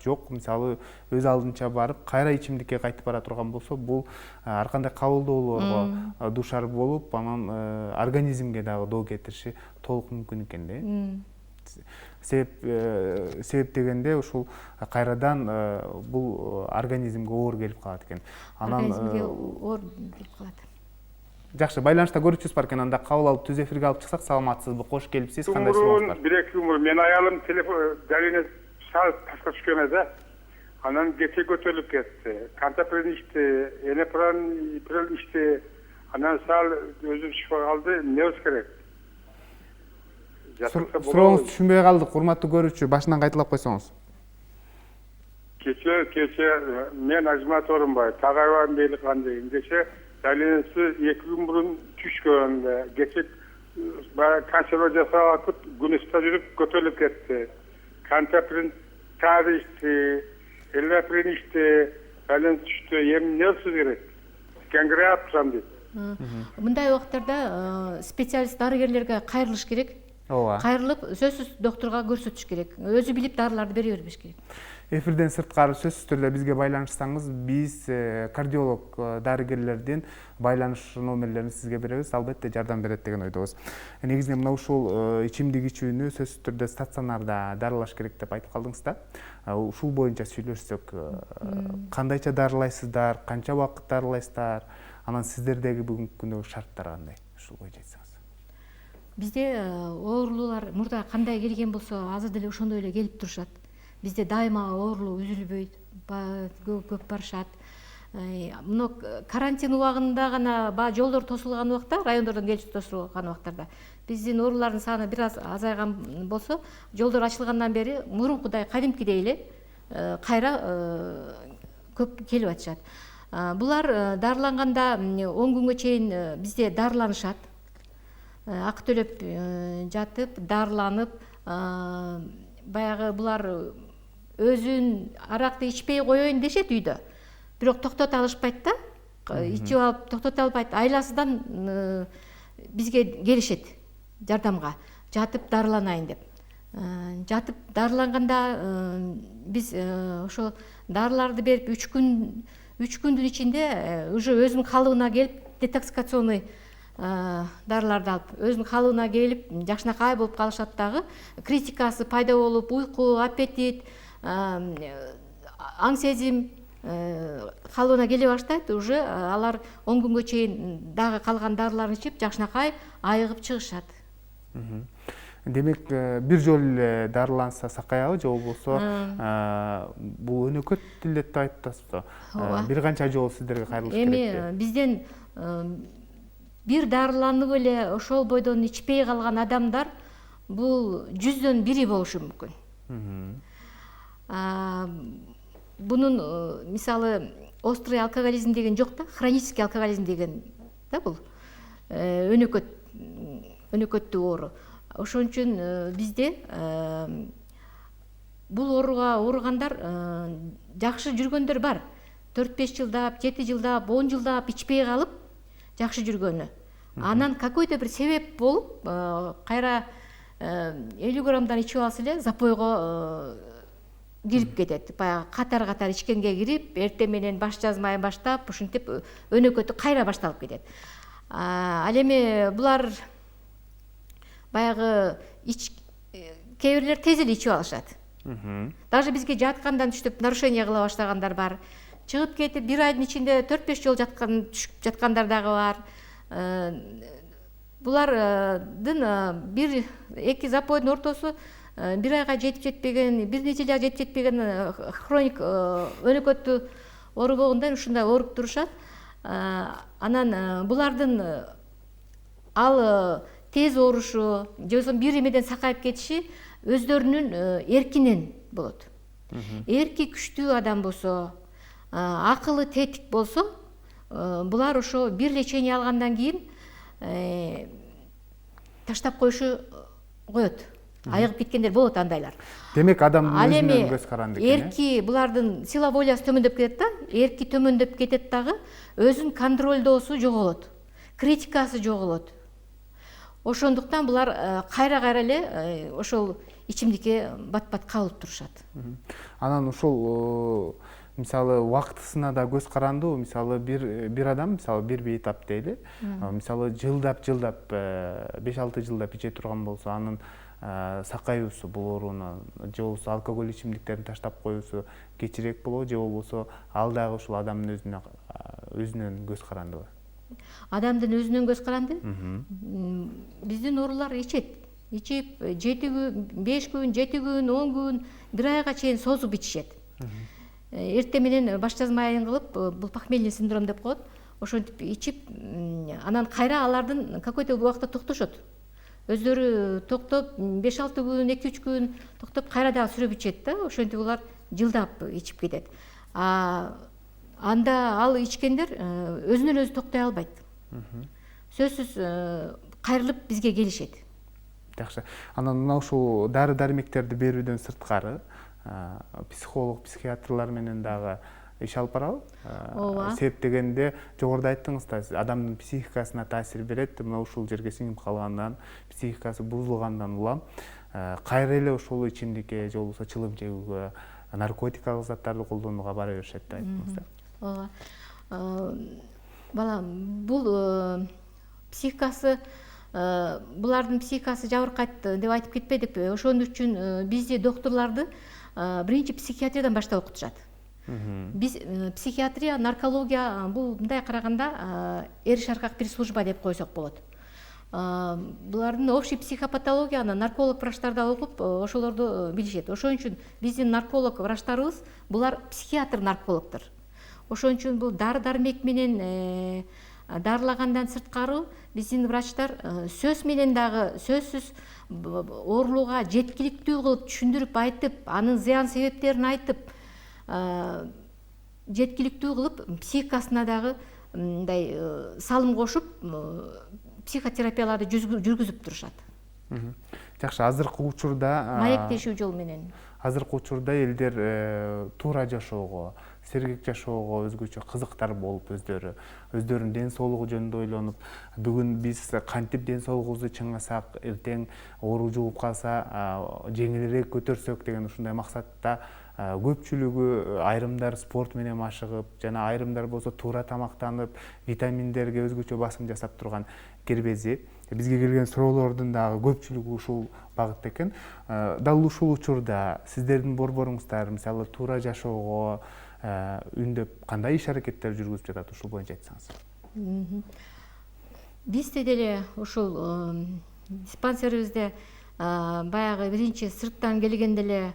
жок, мисалы өз алдынча барып, кайра ичимдикке кайтып бара турган болсо, бул ар кандай кабылдоолорго душар болуп, анан организмге дагы доо кетириши толук мүмкүн экен да. Себеп дегенде ушул кайрадан бул организмге оор келип калат экен. Организмге оор келип калат. Жакшы, байланышта көрүүчүбүз бар экен. Анда кабыл алып түз эфирге алып чыксак, саламатсызбы? Кош келипсиз. Кандай суроңуз бар? Бир-эки умур мен аялым телефон дарыны салып ташка түшкөн эди. Анан кече көтөрүлүп кетти. Кантаприн ичти, энеприн ичти. Анан сал өзү шифа алды. Не болуш керек? Сурооңузду түшүнбөй калдык, урматтуу көрүүчү. Башынан кайталап койсоңуз. Кече мен Ажмат Орунбай, Тагайбан Бейликхан деген кече дайленisi 2 gün burun түшкөн. Кече консерва жасап күнүстө жүрүп көтөрүлүп кетти. Кантаприн тары ичти, элеприн ичти, дайленис түштү. Эми не болсу керек? Кеңгиреп турам дейт. Мындай убактарда специалист дарыгерлерге кайрылыш керек. Ооба. Кайрылып, сөзсүз доктурга көрсөтүш керек. Өзү билип дарыларды бере бербеш керек. Эфирден сырткары сөзсүз түрдө бизге байланышсаңыз, биз кардиолог дарыгерлердин байланыш номерлерин сизге беребиз, албетте жардам берет деген ойдобуз. Негизинен мына ушул ичимдик ичүүнү сөзсүз түрдө стационарда дарылаш керек деп айтып калдыңыз да. Ушул боюнча сүйлөшсөк, кандайча дарылайсыздар, канча убакыт дарылайсыздар, анан сиздердеги бүгүнкү күндөгү шарттар кандай? Ушул боюнча айтсаңыз. Бизде оорулуулар мурда кандай келген болсо, азыр деле ошондой эле келип турушат. Бизде дайыма оорулуу үзүлбөйт, көп барышат. Мына карантин убагында гана жолдор тосулган убакта, райондордон келип тосулган убактарда биздин оорулардын саны бир аз азайган болсо, жолдор ачылгандан бери мурункудай кадимкидей эле кайра көп келип атышат. Булар дарыланганда 10 күнгө чейин бизде дарыланышат. Акы төлөп жатып, дарыланып, баягы булар өзүн аракты ичпей коеюн дешет үйдө. Бирок токтото алышпайт да. Ичип алып токтото албайт. Айласынан бизге келишет жардамга. Жатып дарыланайын деп. Жатып дарыланганда биз ошо дарыларды берип 3 күндүн ичинде уже өзүнүн калыбына келип, детоксикационный дарыларды алып, өзүнүн калыбына келип, жакшынакай болуп калышат дагы. Критикасы пайда болуп, уйку, аппетит, аң сезим калыбына келе баштайт. Уже алар 10 күнгө чейин дагы калган дарыларын ичип, жакшынакай айыгып чыгышат. Демек, бир жолу эле дарыланса сакаябы, же болбосо бул өнөкөт эле деп айтасызбы? Бир канча жолу сиздерге кайрылыш керек? Эми бизден бир дарыланып эле ошол бойдон ичпей калган адамдар бул 100дөн 1 болушу мүмкүн. Бунун мисалы острый алкоголизм деген жок да, хронический алкоголизм деген да бул өнөкөттүү оору. Ошон үчүн бизде бул ооруга ооругандар жакшы жүргөндөр бар. 4-5 жылдап, 7 жылдап, 10 жылдап ичпей калып жакшы жүргөнү. Анан какой-то бир себеп болуп, кайра 50 граммдан ичип алса эле запойго кирип кетет. Баягы катар-катар ичкенге кирип, эртең менен баш жазмай баштап, ушинтип өнөкөтү кайра башталып кетет. Ал эми булар баягы кээ бирлер тез эле ичип алышат. Даже бизге жаткандан түштүп нарушение кыла баштагандар бар. Чыгып кетип, бир айдын ичинде 4-5 жол түшүп жаткандар дагы бар. Булардын 1-2 запойдун ортосу бир айга жетип жетпеген, бир нече жылга жетип жетпеген хроник өнөкөттүү оору болгондон ушундай ооруп турушат. Анан булардын ал тез оорушу, же болбосо бир эмеден сакайып кетиши өздөрүнүн эркинен болот. Эрки күчтүү адам болсо, акылы тетик болсо, булар ошо бир лечение алгандан кийин таштап коюшу коет. Айыгып кеткендер болот андайлар. Демек, адамдын өзүнөн көз каранды экен. Эрки булардын сила волясы төмөндөп кетет да, эрки төмөндөп кетет дагы, өзүн контролдоосу жоголот. Критикасы жоголот. Ошондуктан булар кайра-кайра эле ошол ичимдикке бат-бат кабылып турушат. Анан ушул мисалы убактысына да көз карандыбы? Мисалы бир адам, мисалы бир бейтап дейли, мисалы жылдап 5-6 жылдап иче турган болсо, анын сакаюусу бул оорууну, же болбосо алкоголь ичимдиктерин таштап коюусу кечирээк болобу, же болбосо ал дагы ушул адамдын өзүнөн көз карандыбы? Адамдын өзүнөн көз каранды. Биздин оорулар ичип 7 күн, 5 күн, 7 күн, 10 күн, бир айга чейин созуп ичишет. Эртең менен баш жазмайын кылып, бул похмельный синдром деп коет. Ошентип ичип, анан кайра алардын какой-то убакытта токтошот. Өздөрү токтоп 5-6 күн, 2-3 күн токтоп кайра дагы сүрөп ичет да. Ошентип улар жылдап ичип кетет. Анда ал ичкендер өзүнөн өзү токтой албайт. Сөзсүз кайрылып бизге келишет. Жакшы. Анан мына ушул дары-дармектерди берүүдөн сырткары психолог, психиатрлар менен дагы иш алып барабы? Ооба. Себеп дегенде жогоруда айттыңыз да, адамдын психикасына таасир берет. Мына ушул жерге сиңип калгандан, психикасы бузулгандан улам кайра эле ушул ичимдикке, же болбосо чылым чегүүгө, наркотикалык заттарды колдонууга бара беришет да айттыңыз да. Ооба. Балам, бул психикасы, булардын психикасы жабыркайт деп айтып кетпедикпи? Ошон үчүн бизде докторларды биринчи психиатриядан баштап окутушат. Биз психиатрия, наркология бул мындай караганда эр шаркак бир служба деп койсок болот. Булардын общий психопатологияны нарколог врачтарда окуп, ошолорду билишет. Ошон үчүн биздин нарколог врачтарыбыз булар психиатр наркологдор. Ошон үчүн бул дары-дармек менен дарылагандан сырткары биздин врачтар сөз менен дагы сөзсүз оорулууга жеткиликтүү кылып түшүндүрүп айтып, анын зыян себептерин айтып, жеткиликтүү кылып психикасына дагы мындай салым кошуп психотерапияларды жүргүзүп турушат. Жакшы, азыркы учурда маектешүү жол менен. Азыркы учурда элдер туура жашоого, сергек жашоого өзгөчө кызыктар болуп, өздөрүнүн ден соолугу жөнүндө ойлонуп, бүгүн биз кантип ден соолугубузду чыңгасак, эртең оору жугуп калса жеңилирээк көтөрсөк деген ушундай максатта көпчүлүгү айрымдар спорт менен машыгып, жана айрымдар болсо туура тамактанып, витаминдерге өзгөчө басым жасап турган кербези. Бизге келген суроолордун дагы көпчүлүгү ушул багытта экен. Дал ушул учурда сиздердин борборуңуздар мисалы туура жашоого үндөп кандай иш-аракеттер жүргүзүп жатат, ушул боюнча айтсаңыз. Бизде деле ушул диспансерибизде баягы биринчи сырттан келгенде эле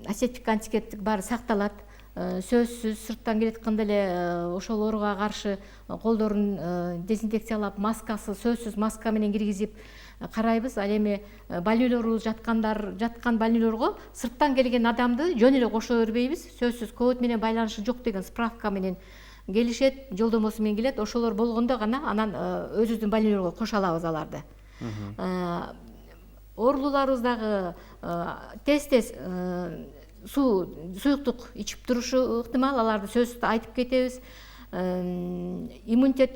асептик антисептик баары сакталат. Сөзсүз сырттан келатканда эле ошол ооруга каршы колдорун дезинфекциялап, маскасы сөзсүз маска менен киргизип карайбыз. Ал эми больнойлорубуз жаткан больнойлорго сырттан келген адамды жөн эле кошо бербейбиз. Сөзсүз ковид менен байланышы жок деген справка менен келишет, жолдомосу менен келет. Ошолор болгондо гана анан өзүбүздүн больнойлорго кошо алабыз аларды. Оорулууларыбыз дагы тез суюктук ичип турушу ыктымал, аларды сөзсүз айтып кетебиз. Иммунитет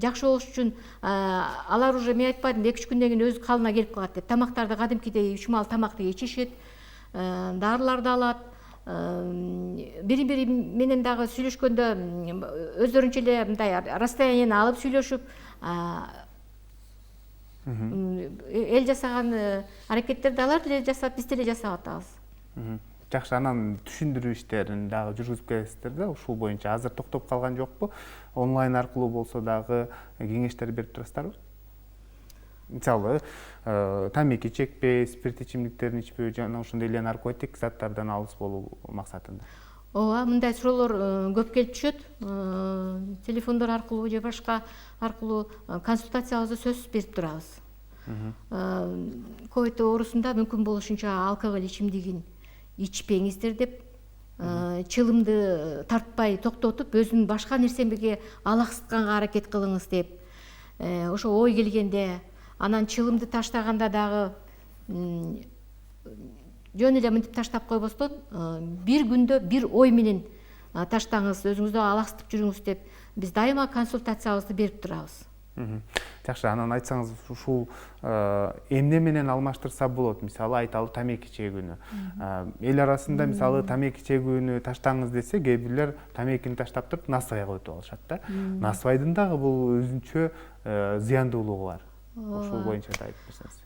жакшы болуш үчүн алар уже мен айтпадым, 2-3 күндөн кийин өзү калына келип калат деп. Тамактарды кадимкидей 3 маал тамакты ичишет, дарыларды алат. Бири-бири менен дагы сүйлөшкөндө өздөрүнчө эле мындай расстоянияны алып сүйлөшүп, эл жасаган аракеттерди алар деле жасап, биз деле жасап атабыз. Жакшы, анан түшүндүрүү иштерин дагы жүргүзүп келесиздер да, ушул боюнча азыр токтоп калган жокпу? Онлайн аркылуу болсо дагы кеңештер берип турасыздарбы? Мисалы, тамеки чекпей, спирт ичимдиктерин ичпөө, жана ошондой эле наркотик заттардан алыс болуу максатында. Ооба, мындай суроолор көп келип түшөт. Телефондор аркылуу же башка аркылуу консультациябызды сөзсүз берип турабыз. Ковид оорусунда мүмкүн болушунча алкоголь ичимдигин ичпеңиздер деп, чылымды тартпай токтотуп, өзүнүн башка нерсеге алаксытканга аракет кылыңыз деп. Ошо ой келгенде, анан чылымды таштаганда дагы жөн эле мынтип таштап койбостон, бир күндө бир ой менен таштаңыз, өзүңүздү алаксытып жүрүңүз деп биз дайыма консультациябызды берип турабыз. Жакшы, анан айтсаңыз, ушул эмне менен алмаштырса болот? Мисалы, айталы тамеки чегүүнү. Эл арасында мисалы тамеки чегүүнү таштаңыз десе, кээ бирлер тамекини таштап туруп насвайга өтүп алышат да. Насвайдын дагы бул өзүнчө зыяндуулугу бар. Ошол боюнча да айтып берсеңиз.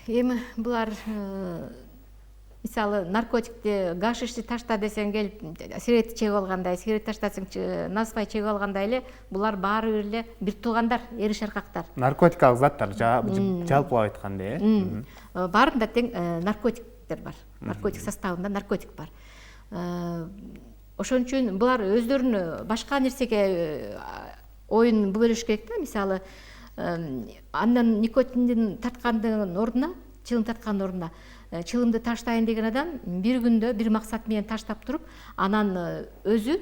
Эми булар мисалы наркотикти, гашишти ташта десең келип, сигарет чегип алгандай, сигарет таштасаң насвай чегип алгандай эле, булар баары бир эле бир туугандар, эри-шаркактар. Наркотикалык заттар, жалпылап айтканда, баарында тең наркотиктер бар. Наркотик составында наркотик бар. Ошон үчүн булар өздөрүнүн башка нерсеге оюн бөлүш керек да, мисалы, андан никотиндин тарткандын ордуна, чылым тарткандын ордуна чылымды таштайын деген адам бир күндө бир максат менен таштап туруп, анан өзү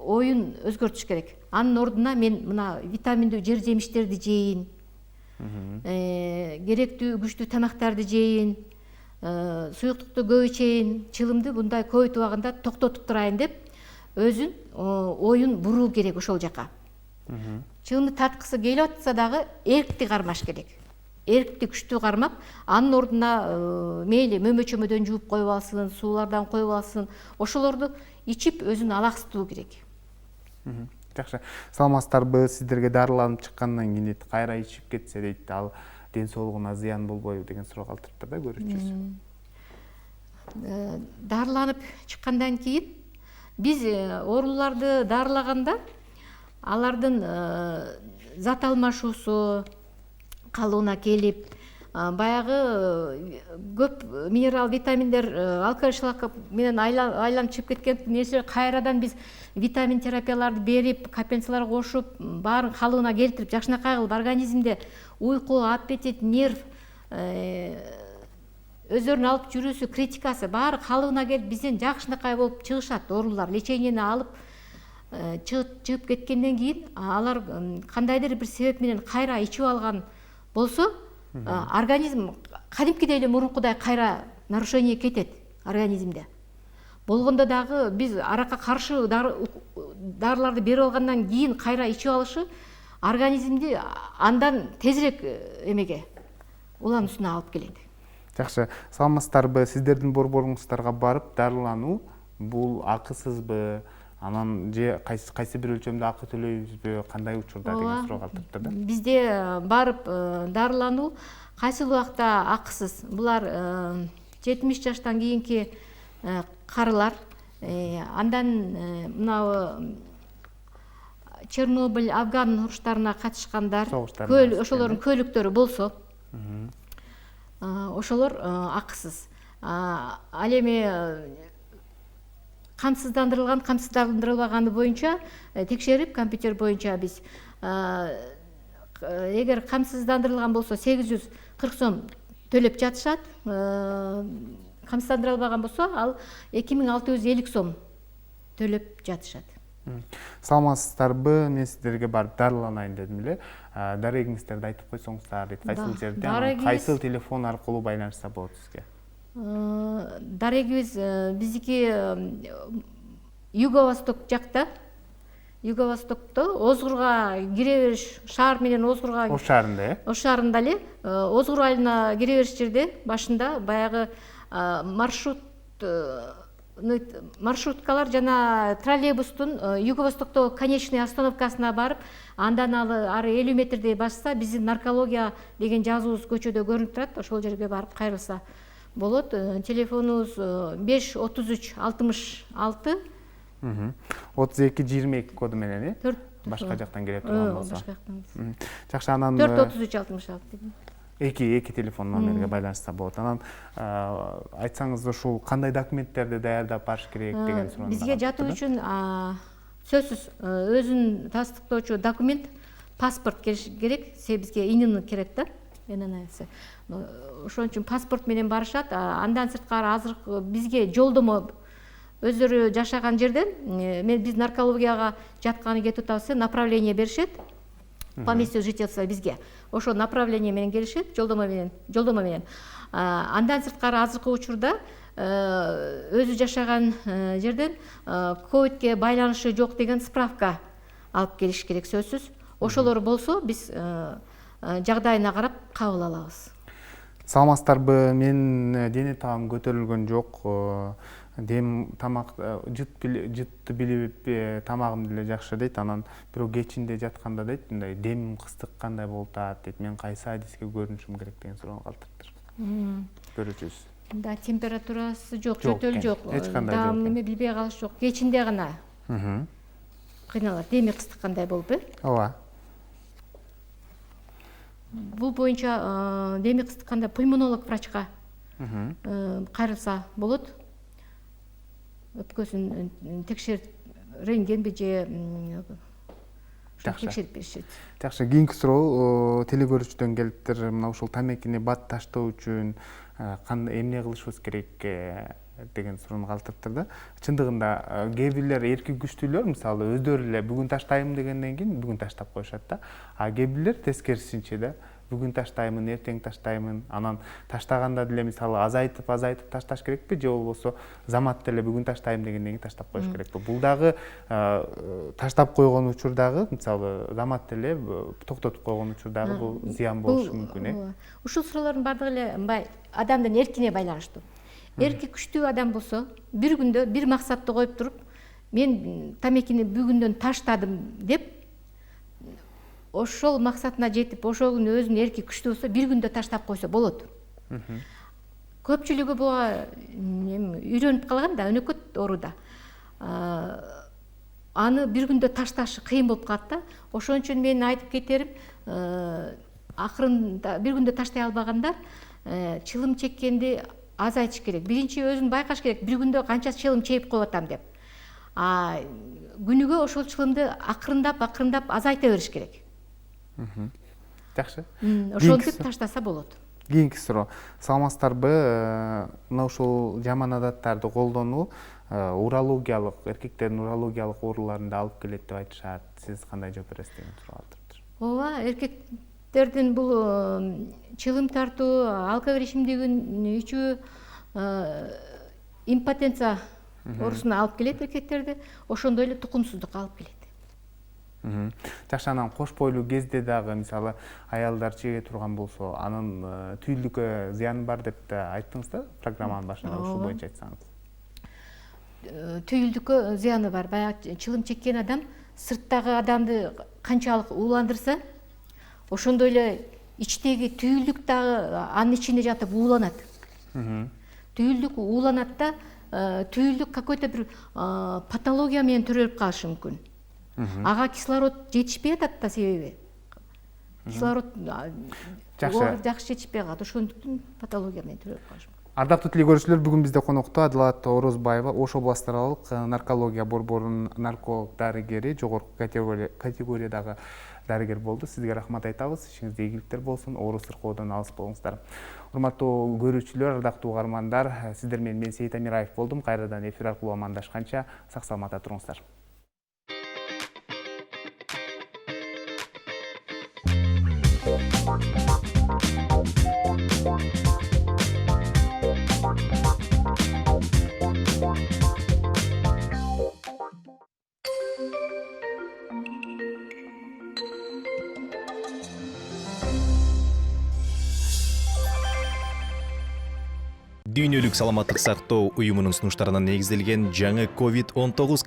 оюн өзгөртүш керек. Анын ордуна мен мына витаминдүү жер жемиштерди жейин, керектүү күчтүү тамактарды жейин, суюктукту көп ичейин, чылымды мындай көп убагында токтотуп турайын деп өзүн оюн буруу керек ошол жака. Чылымды тарткысы келип атса дагы эркти кармаш керек. Эркти күчтүү кармап, анын ордуна мейли мөмө-чөмөдөн жууп коюп алсын, суулардан коюп алсын, ошолорду ичип өзүн алаксытуу керек. Жакшы. Саламатсыздарбы? Сиздерге дарыланып чыккандан кийин кайра ичип кетсе дейт, ал ден соолугуна зыян болбойбу деген суроо калтырыптыр да көрүүчүбүз. Дарыланып чыккандан кийин биз ооруларды дарылаганда алардын зат алмашуусу калыбына келип, баягы көп минерал, витаминдер, алкоголь менен айланып чыгып кеткен нерселер кайрадан биз витамин терапияларды берип, компенсациялар кошуп, баарын калыбына келтирип, жакшынакай кылып организмде уйку, аппетит, нерв өздөрүнүн алып жүрүүсү, критикасы баары калыбына келип бизден жакшынакай болуп чыгышат. Оорулар лечениени алып чыгып кеткенден кийин алар кандайдыр бир себеп менен кайра ичип алган болсо, организм кадимкидей эле мурункудай кайра нарушение кетет организмде. Болгондо дагы биз аракка каршы дарыларды берип алгандан кийин кайра ичип алышы организмди андан тезирээк эмеге улануусуна алып келет. Жакшы, саламатсыздарбы? Сиздердин борборуңуздарга барып дарылануу бул акысызбы? Анан же кайсы бир өлчөмдө акы төлөйбүзбү? Кандай учурда деген суроо калтырыптыр да. Бизде барып дарылануу кайсыл убакта акысыз. Булар 70 жаштан кийинки карылар, андан мынабы Чернобыль, Афган уруштарына катышкандар, ошолордун көйлүктөрү болсо, ошолор акысыз. Ал эми камсыздандырылган, камсыздандырылбаганы боюнча текшерип, компьютер боюнча биз эгер камсыздандырылган болсо 840 сом төлөп жатышат, камсыздандырылбаган болсо ал 2650 сом төлөп жатышат. Саламатсыздарбы? Мен сиздерге барып дарыланайын дедим эле. Дарегиңиздерди айтып койсоңуздар дейт. Кайсыл жерден, кайсыл телефон аркылуу байланышса болот сизге? Дарегибиз биздики Юго-Восток жакта. Юго-Востокто Озгурга кире бериш, шаар менен Озгурга. Ош шаарында, э? Ош шаарында эле Озгур айылына кире бериш жерде башында баягы маршруткалар жана троллейбустун Юго-Востокто конечный остановкасына барып, андан ары 50 метрдей басса, биздин наркология деген жазуубуз көчөдө көрүнүп турат. Ошол жерге барып кайрылса болот. Телефонубуз 533 66 32-22 коду менен, э? Башка жактан келе турган болсо. Башка жактан. Жакшы, анан 433 66 деген. Эки телефон номерге байланышса болот. Анан айтсаңыз, ушул кандай документтерди даярдап барыш керек деген суроо. Бизге жатуу үчүн сөзсүз өзүн тастыктоочу документ, паспорт керек. Бизге ИНН керек да. Ошон үчүн паспорт менен барышат. Андан сырткары азыр бизге жолдомо өздөрү жашаган жерден, биз наркологияга жатканы кетип атабыз, направление беришет. По месту жительства бизге. Ошо направление менен келишет, жолдомо менен. Андан сырткары азыркы учурда өзү жашаган жерден ковидке байланышы жок деген справка алып келиш керек сөзсүз. Ошолор болсо биз жагдайына карап кабыл алабыз. Саламатсыздарбы? Мен дене табым көтөрүлгөн жок. Дем тамак жытты билип тамагым деле жакшы дейт. Анан бирок кечинде жатканда дейт, мындай демим кыстык кандай болуп атат дейт. Мен кайсы адиске көрүнүшүм керек деген суроо калтырыптыр. Көрүүчүбүз. Да, температурасы жок, жөтөл жок. Эч кандай жок. Неме билбей калыш жок. Кечинде гана кыйналат. Деми кыстык кандай болуп, э? Ооба. Бул боюнча деми кыстык кандай пульмонолог врачка кайрылса болот. Өпкөсүн текшерип, рентгенби же текшерип беришет. Жакшы, кийинки суроо теле көрүүчүдөн келиптир. Мына ушул тамекини бат таштоо үчүн эмне кылышыбыз керек деген суроону калтырыптыр да. Чындыгында кээ бирлер эрки күчтүүлөр мисалы өздөрү эле бүгүн таштайм дегенден кийин бүгүн таштап коюшат да. А кээ бирлер тескерисинче да. Бүгүн таштаймын, эртең таштаймын. Анан таштаганда деле мисалы азайтып ташташ керекпи же болбосо замат деле бүгүн таштайм дегенден кийин таштап коюш керекпи? Бул дагы таштап койгон учурдагы мисалы замат деле токтотуп койгон учурдагы бул зыян болушу мүмкүн, э? Ушул суроолордун бардыгы эле адамдын эркине байланыштуу. Эрки күчтүү адам болсо, бир күндө бир максатты коюп туруп, мен тамекини бүгүндөн таштадым деп ошол максатына жетип, ошол күнү өзүнүн эрки күчтүү болсо, бир күндө таштап койсо болот. Көпчүлүгү буга үйрөнүп калган да, өнөкөт ооруда. Аны бир күндө ташташы кыйын болуп калат да. Ошон үчүн мен айтып кетерим, акырында бир күндө таштай албагандар чылым чеккенди азайтыш керек. Биринчи өзүн байкаш керек, бир күндө канча чылым чейип коюп атам деп. Күнүгө ошол чылымды акырындап азайта бериш керек. Жакшы. Ошентип таштаса болот. Кийинки суроо. Саламатсыздарбы? Мына ушул жаман адаттарды колдонуу урологиялык, эркектердин урологиялык ооруларына алып келет деп айтышат. Сиз кандай жооп бересиз деген суроо туруптур. ооба, эркектердин бул чылым тартуу, алкоголь ичимдигин ичүү импотенция оорусуна алып келет эркектерди, ошондой эле тукумсуздукка алып келет. Жакшы, анан кош бойлуу кезде дагы мисалы аялдар чеге турган болсо, анын түйүлдүккө зыяны бар деп да айттыңыз да программанын башында, ушул боюнча айтсаңыз. Түйүлдүккө зыяны бар. Баягы чылым чеккен адам сырттагы адамды канчалык ууландырса, ошондой эле ичтеги түйүлдүк дагы анын ичинде жатып ууланат. Түйүлдүк ууланат да, түйүлдүк какой-то бир патология менен төрөлүп калышы мүмкүн. Ага кислород жетишпей атат да, себеби. Кислород жакшы жетишпей калат. Ошондуктан патология менен төрөлүп калышы мүмкүн. Ардактуу телекөрүүчүлөр, бүгүн бизде конокто Адылат Орозбаева, Ош областаралык наркология борборунун нарколог дарыгери, жогорку категориядагы дарыгер болду. Сизге рахмат айтабыз. Ишиңизде ийгиликтер болсун, оору сыркоодон алыс болуңуздар. Урматтуу көрүүчүлөр, ардактуу угармандар, сиздер менен мен Сейит Амираев болдум. Кайрадан эфир аркылуу амандашканча сак саламатта туруңуздар. Дүйнөлүк саламаттык сактоо уюмунун сунуштарына негизделген жаңы COVID-19